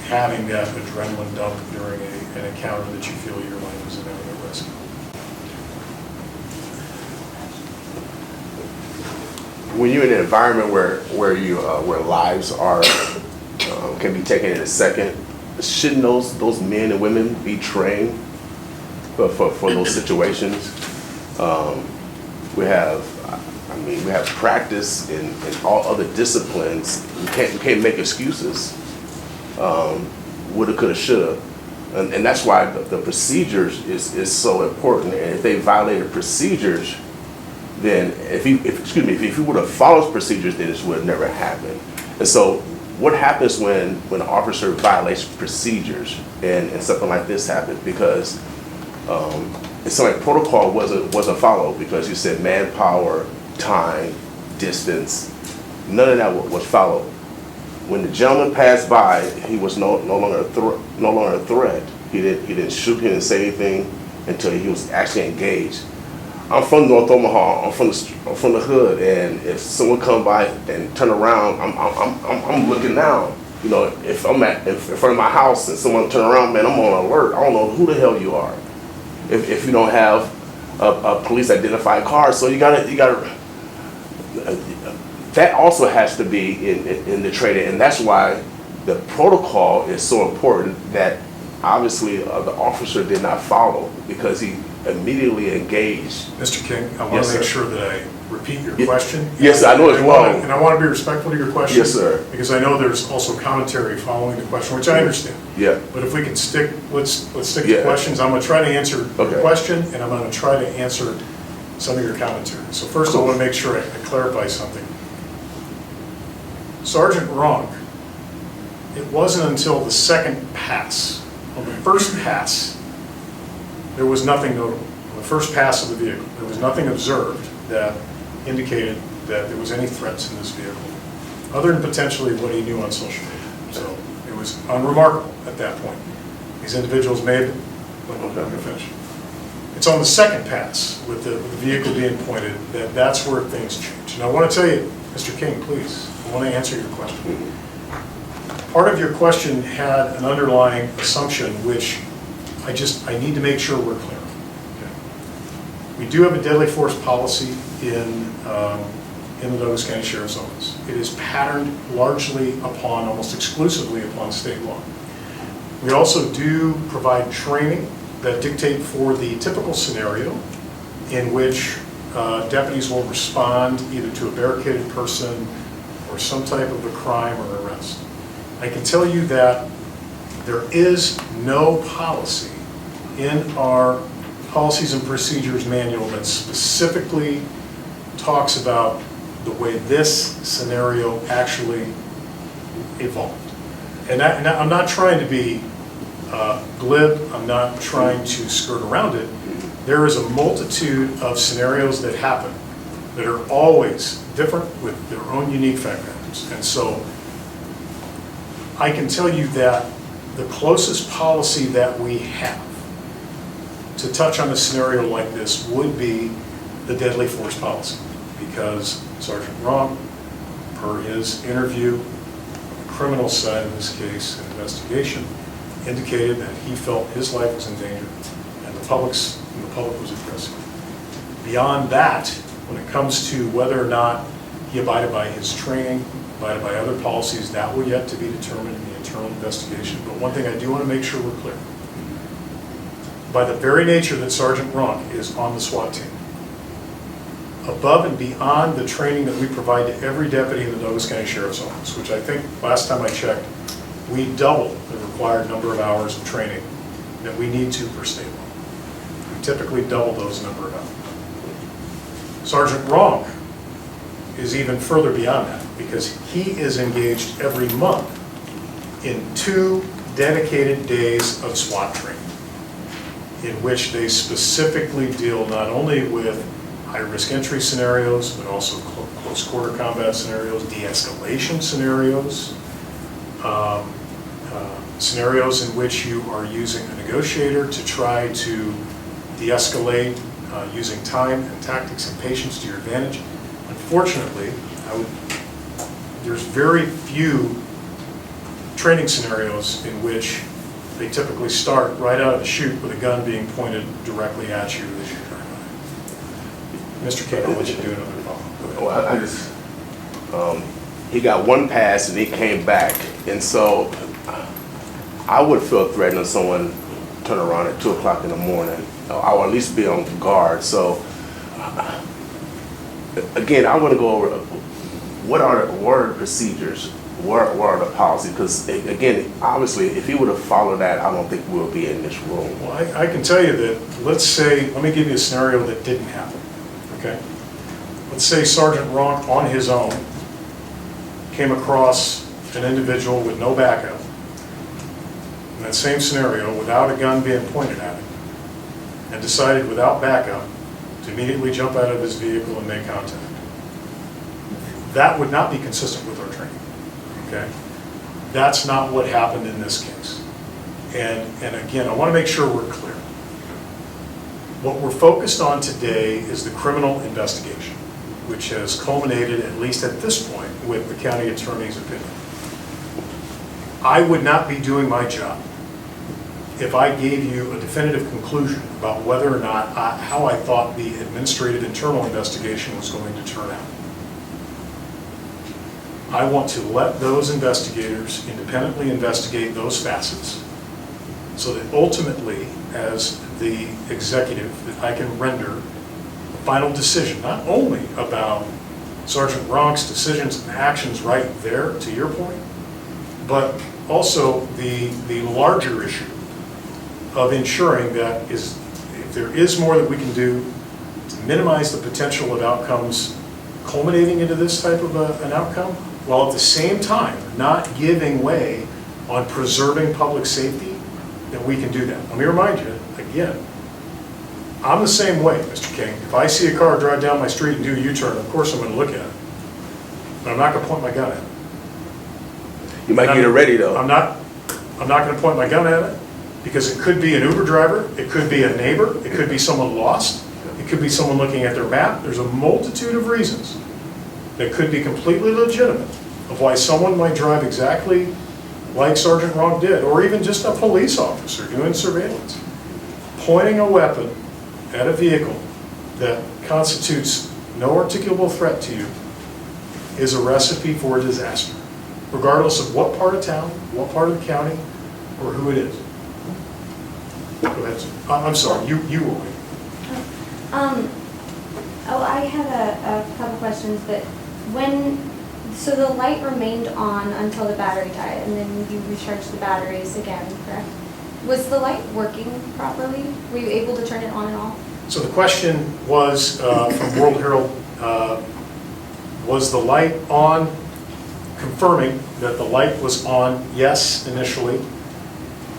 having that adrenaline dump during an encounter that you feel your life is in imminent risk. When you're in an environment where lives are can be taken in a second, shouldn't those men and women be trained for those situations? We have practice in all other disciplines. We can't make excuses. Woulda, coulda, shoulda, and that's why the procedures is so important. And if they violated procedures, then if you would have followed procedures, then this would have never happened. And so, what happens when an officer violates procedures and something like this happens? Because it's like protocol wasn't followed, because you said manpower, time, distance, none of that was followed. When the gentleman passed by, he was no longer a threat. He didn't shoot, he didn't say anything until he was actually engaged. I'm from North Omaha. I'm from the hood, and if someone come by and turn around, I'm looking down. You know, if I'm in front of my house and someone turn around, man, I'm on alert. I don't know who the hell you are. If you don't have a police identified car, so you gotta. That also has to be in the training, and that's why the protocol is so important that obviously the officer did not follow, because he immediately engaged. Mr. King, I want Yes, to make sir. sure that I repeat your question. Yes, I know it's long. And I want to be respectful to your question. Yes, sir. Because I know there's also commentary following the question, which I understand. Yeah. But if we can let's stick Yeah. to questions. I'm going to try to answer Okay. your question, and I'm going to try to answer some of your commentary. So first I want to make sure I clarify something. Sergeant Ronk, it wasn't until the second pass. On the first pass, there was nothing notable. On the first pass of the vehicle, there was nothing observed that indicated that there was any threats in this vehicle, other than potentially what he knew on social media. So it was unremarkable at that point. These individuals may have, but I'm going to finish. It's on the second pass with the vehicle being pointed that's where things change. And I want to tell you, Mr. King, please, I want to answer your question. Part of your question had an underlying assumption, which I need to make sure we're clear. Okay. We do have a deadly force policy in the Douglas County Sheriff's Office. It is patterned largely upon, almost exclusively upon state law. We also do provide training that dictate for the typical scenario in which deputies will respond either to a barricaded person or some type of a crime or arrest. I can tell you that there is no policy in our policies and procedures manual that specifically talks about the way this scenario actually evolved. And I'm not trying to be glib, I'm not trying to skirt around it. There is a multitude of scenarios that happen that are always different with their own unique fact patterns. And so I can tell you that the closest policy that we have to touch on a scenario like this would be the deadly force policy, because Sergeant Ronk, per his interview, on the criminal side of this case, investigation, indicated that he felt his life was in danger and the public was at risk. Beyond that, when it comes to whether or not he abided by his training, abided by other policies, that will yet to be determined in the internal investigation. But one thing I do want to make sure we're clear. By the very nature that Sergeant Ronk is on the SWAT team, above and beyond the training that we provide to every deputy in the Douglas County Sheriff's Office, which I think last time I checked, we doubled the required number of hours of training that we need to per state law. We typically double those number of hours. Sergeant Ronk is even further beyond that, because he is engaged every month in 2 dedicated days of SWAT training, in which they specifically deal not only with high-risk entry scenarios, but also close quarter combat scenarios, de-escalation scenarios, scenarios in which you are using a negotiator to try to de-escalate using time and tactics and patience to your advantage. Unfortunately, there's very few training scenarios in which they typically start right out of the chute with a gun being pointed directly at you as you drive by. Mr. King, I'll let you do another follow-up. Well, I just, he got one pass and he came back. And so I would feel threatened if someone turned around at 2 o'clock in the morning. I would at least be on guard. So again, I want to go over what are the procedures, what are the policies? Because again, obviously, if he would have followed that, I don't think we would be in this room. Well, I can tell you that, let me give you a scenario that didn't happen, okay? Let's say Sergeant Ronk, on his own, came across an individual with no backup, in that same scenario, without a gun being pointed at him, and decided without backup to immediately jump out of his vehicle and make contact. That would not be consistent with our training, okay? That's not what happened in this case. And again, I want to make sure we're clear. What we're focused on today is the criminal investigation, which has culminated, at least at this point, with the county attorney's opinion. I would not be doing my job if I gave you a definitive conclusion about whether or not how I thought the administrative internal investigation was going to turn out. I want to let those investigators independently investigate those facets so that ultimately, as the executive, that I can render a final decision, not only about Sergeant Ronk's decisions and actions right there, to your point, but also the larger issue of ensuring that if there is more that we can do to minimize the potential of outcomes culminating into this type of an outcome, while at the same time not giving way on preserving public safety, then we can do that. Let me remind you, again, I'm the same way, Mr. King. If I see a car drive down my street and do a U-turn, of course I'm going to look at it. But I'm not going to point my gun at it. You might get it ready though. I'm not going to point my gun at it, because it could be an Uber driver, it could be a neighbor, it could be someone lost, it could be someone looking at their map. There's a multitude of reasons that could be completely legitimate of why someone might drive exactly like Sergeant Ronk did, or even just a police officer doing surveillance. Pointing a weapon at a vehicle that constitutes no articulable threat to you is a recipe for disaster, regardless of what part of town, what part of the county, or who it is. Go ahead, sir. I'm sorry, you will wait. I have a couple questions, but so the light remained on until the battery died, and then you recharged the batteries again, correct? Was the light working properly? Were you able to turn it on and off? So the question was, from World Herald, was the light on? Confirming that the light was on, yes, initially.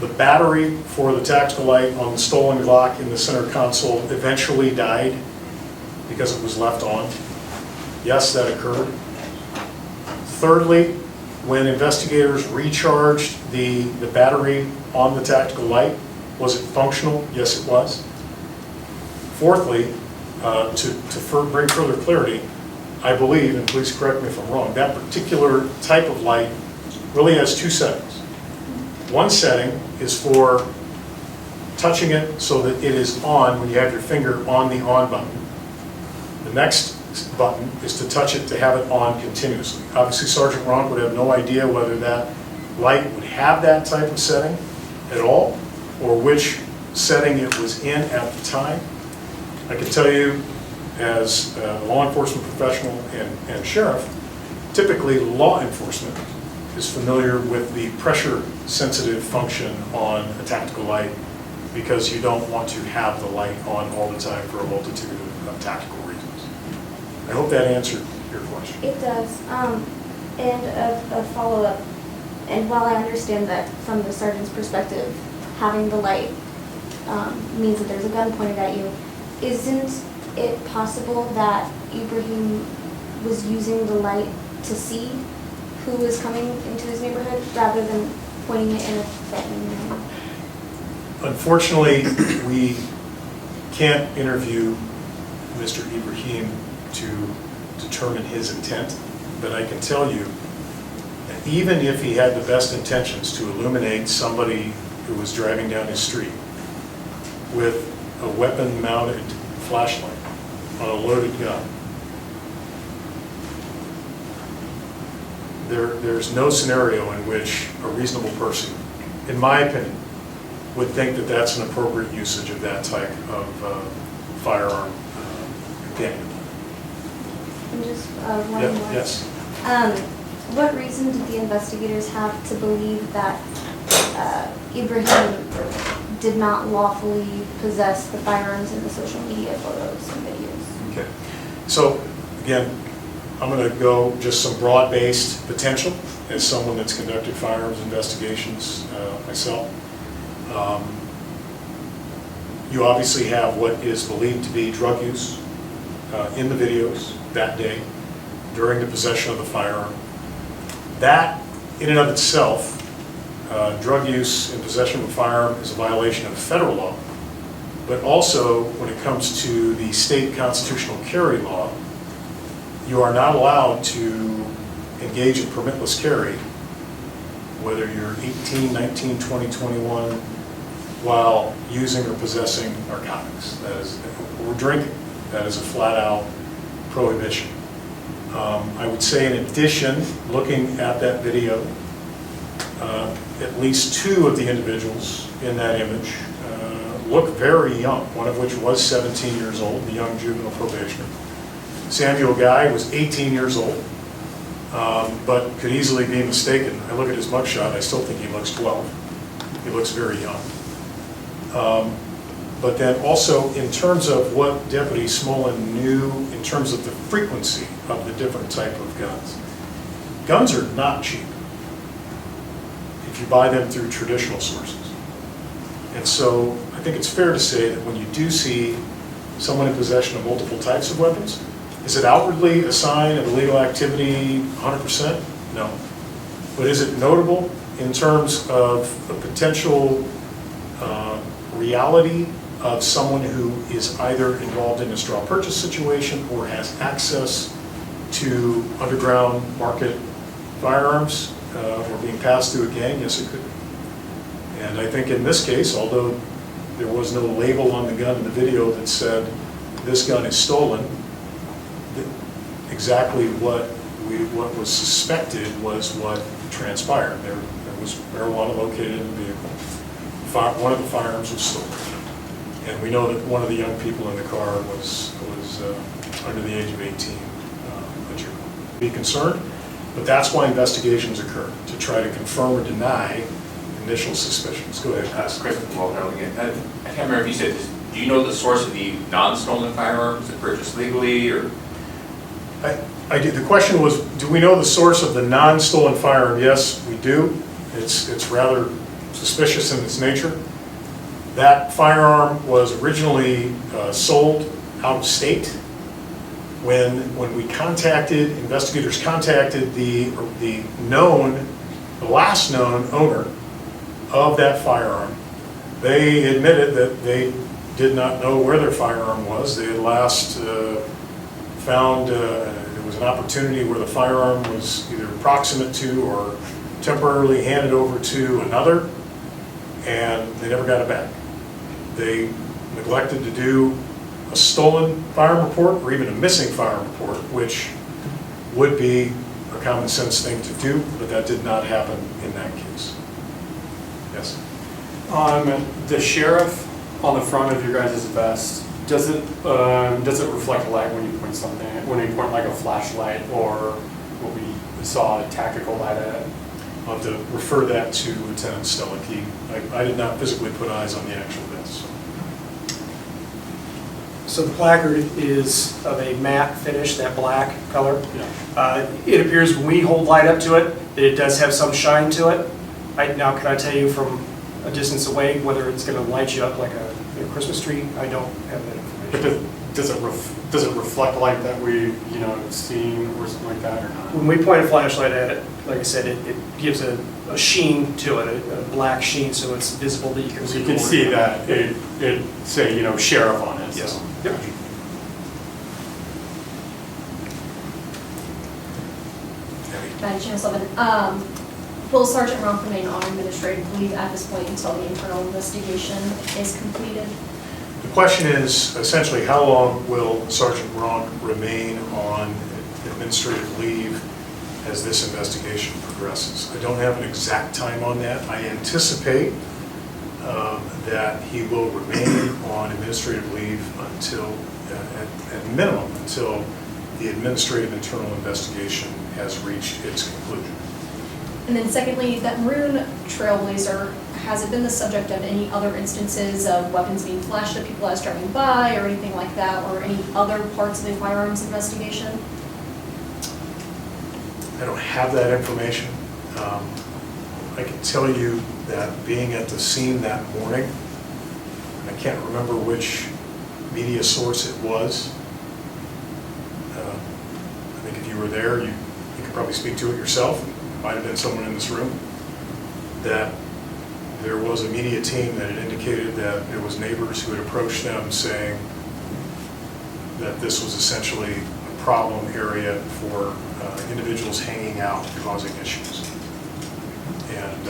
The battery for the tactical light on the stolen Glock in the center console eventually died because it was left on. Yes, that occurred. Thirdly, when investigators recharged the battery on the tactical light, was it functional? Yes, it was. Fourthly, to bring further clarity, I believe, and please correct me if I'm wrong, that particular type of light really has two settings. One setting is for touching it so that it is on when you have your finger on the on button. The next button is to touch it to have it on continuously. Obviously, Sergeant Ronk would have no idea whether that light would have that type of setting at all, or which setting it was in at the time. I can tell you, as a law enforcement professional and sheriff, typically law enforcement is familiar with the pressure-sensitive function on a tactical light, because you don't want to have the light on all the time for a multitude of tactical reasons. I hope that answered your question. It does. And a follow-up, and while I understand that from the sergeant's perspective, having the light means that there's a gun pointed at you, isn't it possible that Ibrahim was using the light to see who was coming into his neighborhood rather than pointing it in a threatening manner? Unfortunately, we can't interview Mr. Ibrahim to determine his intent, but I can tell you that even if he had the best intentions to illuminate somebody who was driving down his street with a weapon-mounted flashlight on a loaded gun, there's no scenario in which a reasonable person, in my opinion, would think that that's an appropriate usage of that type of firearm companion. And just one Yeah, more. yes. What reason did the investigators have to believe that Ibrahim did not lawfully possess the firearms in the social media photos and videos? Okay. So, again, I'm going to go just some broad-based potential as someone that's conducted firearms investigations myself. You obviously have what is believed to be drug use in the videos that day during the possession of the firearm. That, in and of itself, drug use and possession of a firearm is a violation of federal law, but also when it comes to the state constitutional carry law, you are not allowed to engage in permitless carry, whether you're 18, 19, 20, 21, while using or possessing narcotics. That is, or drinking. That is a flat-out prohibition. I would say in addition, looking at that video, at least two of the individuals in that image look very young, one of which was 17 years old, the young juvenile probationer. Samuel Guy was 18 years old, but could easily be mistaken. I look at his mugshot, I still think he looks 12. He looks very young. But then also in terms of what Deputy Smolin knew in terms of the frequency of the different type of guns. Guns are not cheap if you buy them through traditional sources. And so I think it's fair to say that when you do see someone in possession of multiple types of weapons, is it outwardly a sign of illegal activity 100%? No. But is it notable in terms of a potential reality of someone who is either involved in a straw purchase situation or has access to underground market firearms or being passed through a gang? Yes, it could be. And I think in this case, although there was no label on the gun in the video that said, this gun is stolen, exactly what was suspected was what transpired. There was marijuana located in the vehicle. One of the firearms was stolen. And we know that one of the young people in the car was under the age of 18, a juvenile. Be concerned, but that's why investigations occur, to try to confirm or deny initial suspicions. Go ahead. Chris, again. I can't remember if you said this. Do you know the source of the non-stolen firearms that purchased legally, or? I did. The question was, do we know the source of the non-stolen firearm? Yes, we do. It's rather suspicious in its nature. That firearm was originally sold out of state. When we contacted, investigators contacted the last known owner of that firearm, they admitted that they did not know where their firearm was. They had last found there was an opportunity where the firearm was either proximate to or temporarily handed over to another, and they never got it back. They neglected to do a stolen firearm report or even a missing firearm report, which would be a common sense thing to do, but that did not happen in that case. Yes? The sheriff on the front of your guys' vest, does it reflect light when you point something, when you point like a flashlight or what we saw a tactical light at? I'll have to refer that to Lieutenant Stellick. I did not physically put eyes on the actual vest. So the placard is of a matte finish, that black color. It appears when we hold light up to it, that it does have some shine to it. Now, can I tell you from a distance away whether it's going to light you up like a Christmas tree? I don't have that information. But does it reflect light that we've seen or something like that or not? When we point a flashlight at it, like I said, it gives a sheen to it, a black sheen, so it's visible that you can see. So you can see that it say sheriff on it. Yes. So. Yep. Madam Chair, will Sergeant Ronk remain on administrative leave at this point until the internal investigation is completed? The question is essentially how long will Sergeant Ronk remain on administrative leave as this investigation progresses? I don't have an exact time on that. I anticipate that he will remain on administrative leave until, at minimum, until the administrative internal investigation has reached its conclusion. And then secondly, that maroon Trailblazer, has it been the subject of any other instances of weapons being flashed at people as driving by or anything like that, or any other parts of the firearms investigation? I don't have that information. I can tell you that being at the scene that morning, and I can't remember which media source it was. I think if you were there, you could probably speak to it yourself. It might have been someone in this room. That there was a media team that had indicated that there was neighbors who had approached them saying that this was essentially a problem area for individuals hanging out and causing issues. And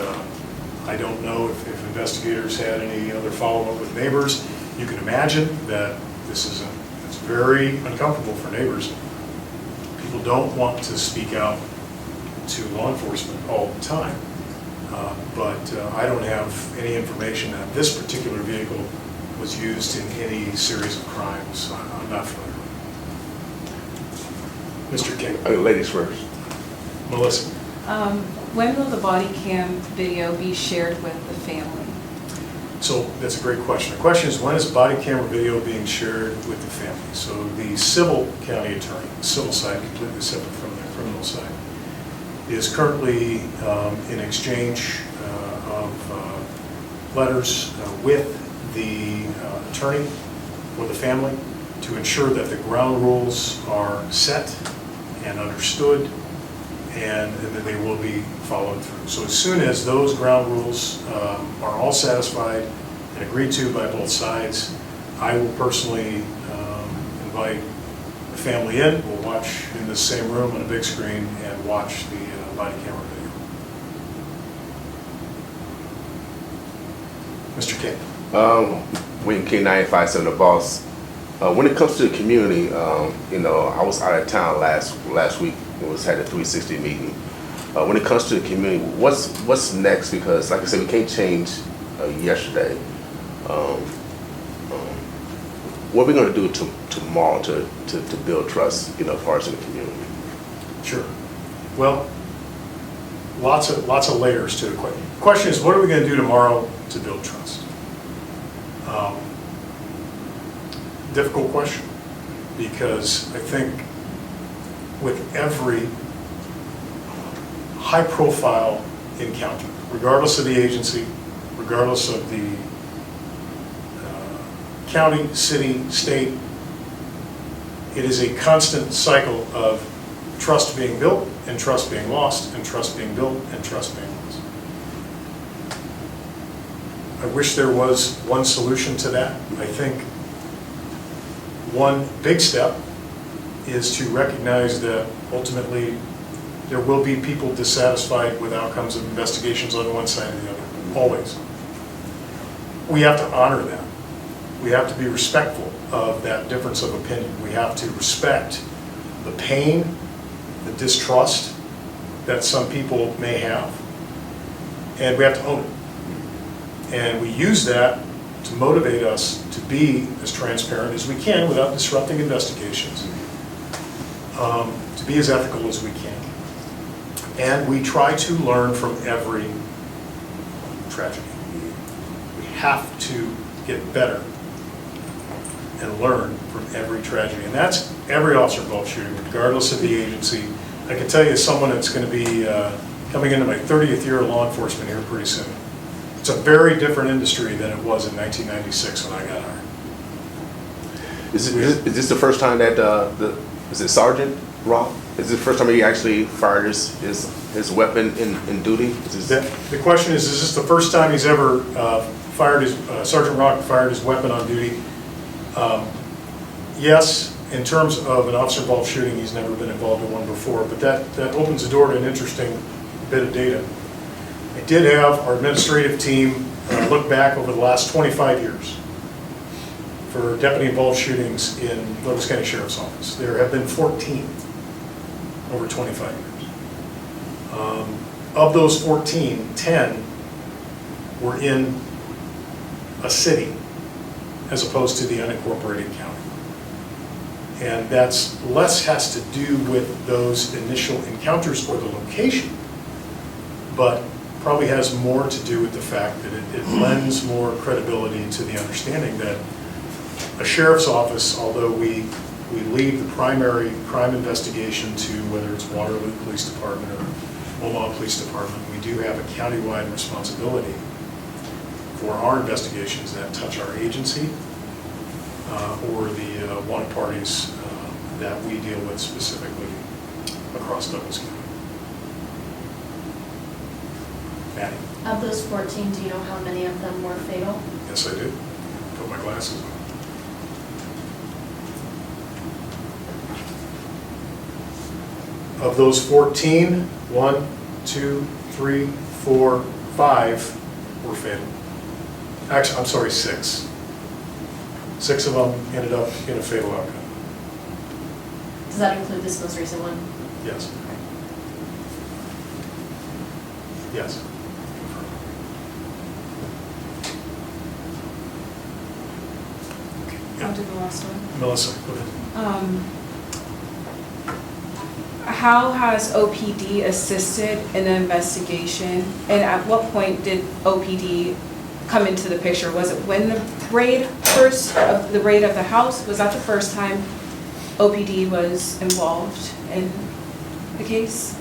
I don't know if investigators had any other follow-up with neighbors. You can imagine that it's very uncomfortable for neighbors. People don't want to speak out to law enforcement all the time. But I don't have any information that this particular vehicle was used in any series of crimes. I'm not familiar with it. Mr. King. Ladies first. Melissa. When will the body cam video be shared with the family? So that's a great question. The question is, when is body camera video being shared with the family? So the civil county attorney, the civil side, completely separate from the criminal side, is currently in exchange of letters with the attorney or the family to ensure that the ground rules are set and understood and that they will be followed through. So as soon as those ground rules are all satisfied and agreed to by both sides, I will personally invite the family in. We'll watch in the same room on a big screen and watch the body camera video. Mr. King. Wayne King, 957 The Boss. When it comes to the community, I was out of town last week. Had a 360 meeting. When it comes to the community, what's next? Because, like I said, we can't change yesterday. What are we going to do tomorrow to build trust, as far as in the community? Sure. Well, lots of layers to the question. The question is, what are we going to do tomorrow to build trust? Difficult question, because I think with every high-profile encounter, regardless of the agency, regardless of the county, city, state, it is a constant cycle of trust being built and trust being lost and trust being built and trust being lost. I wish there was one solution to that. I think one big step is to recognize that ultimately there will be people dissatisfied with outcomes of investigations on one side or the other, always. We have to honor that. We have to be respectful of that difference of opinion. We have to respect the pain, the distrust that some people may have, and we have to own it. And we use that to motivate us to be as transparent as we can without disrupting investigations, to be as ethical as we can. And we try to learn from every tragedy. We have to get better and learn from every tragedy. And that's every officer involved shooting, regardless of the agency. I can tell you, as someone that's going to be coming into my 30th year of law enforcement here pretty soon, it's a very different industry than it was in 1996 when I got hired. Is this the first time that is it Sergeant Roth? Is this the first time he actually fired his weapon in duty? The question is this the first time he's ever Sergeant Roth fired his weapon on duty? Yes, in terms of an officer-involved shooting, he's never been involved in one before, but that opens the door to an interesting bit of data. I did have our administrative team look back over the last 25 years for deputy-involved shootings in Douglas County Sheriff's Office. There have been 14 over 25 years. Of those 14, 10 were in a city as opposed to the unincorporated county. And that's less has to do with those initial encounters or the location, but probably has more to do with the fact that it lends more credibility to the understanding that a sheriff's office, although we leave the primary crime investigation to whether it's Waterloo Police Department or Omaha Police Department, we do have a countywide responsibility for our investigations that touch our agency or the wanted parties that we deal with specifically across Douglas County. Maddie? Of those 14, do you know how many of them were fatal? Yes, I do. Put my glasses on. Of those 14, 1, 2, 3, 4, 5 were fatal. Actually, I'm sorry, 6. 6 of them ended up in a fatal outcome. Does that include this most recent one? Yes. Yes. I'll do the last one. Melissa, go ahead. How has OPD assisted in the investigation, and at what point did OPD come into the picture? Was it when the raid of the house? Was that the first time OPD was involved in the case?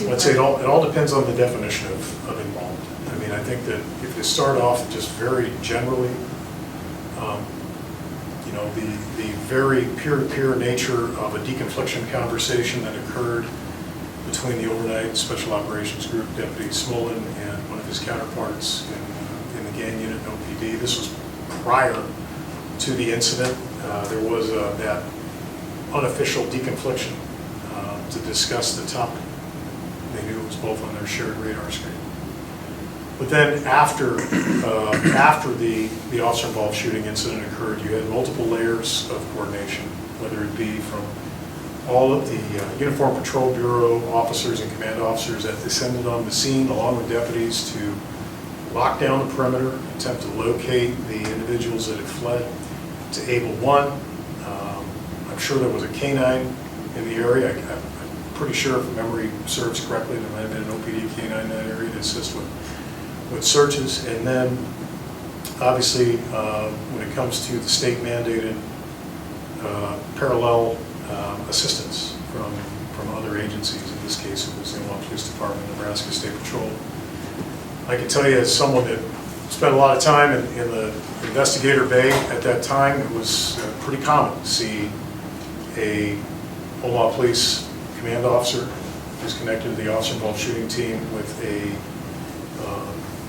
I'd say it all depends on the definition of involved. I mean, I think that if you start off just very generally, you know, the very peer-to-peer nature of a deconfliction conversation that occurred between the overnight Special Operations Group Deputy Smolin and one of his counterparts in the gang unit in OPD. This was prior to the incident. There was that unofficial deconfliction to discuss the topic. They knew it was both on their shared radar screen. But then after the officer-involved shooting incident occurred, you had multiple layers of coordination, whether it be from all of the Uniform Patrol Bureau officers and command officers that descended on the scene along with deputies to lock down the perimeter, attempt to locate the individuals that had fled, to Able 1. I'm sure there was a canine in the area. I'm pretty sure, if memory serves correctly, there might have been an OPD canine in that area to assist with searches. And then, obviously, when it comes to the state mandated parallel assistance from other agencies, in this case it was the Omaha Police Department, Nebraska State Patrol. I can tell you, as someone that spent a lot of time in the investigator bay at that time, it was pretty common to see a Omaha Police command officer who's connected to the officer-involved shooting team with a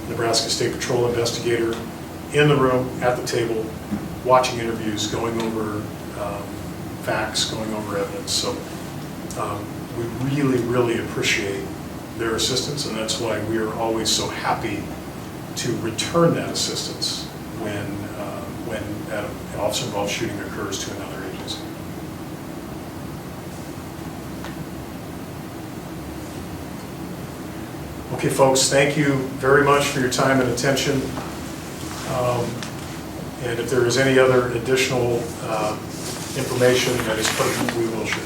Nebraska State Patrol investigator in the room, at the table, watching interviews, going over facts, going over evidence. So we really, really appreciate their assistance, and that's why we are always so happy to return that assistance when that officer-involved shooting occurs to another agency. Okay, folks, thank you very much for your time and attention. And if there is any other additional information that is pertinent, we will share.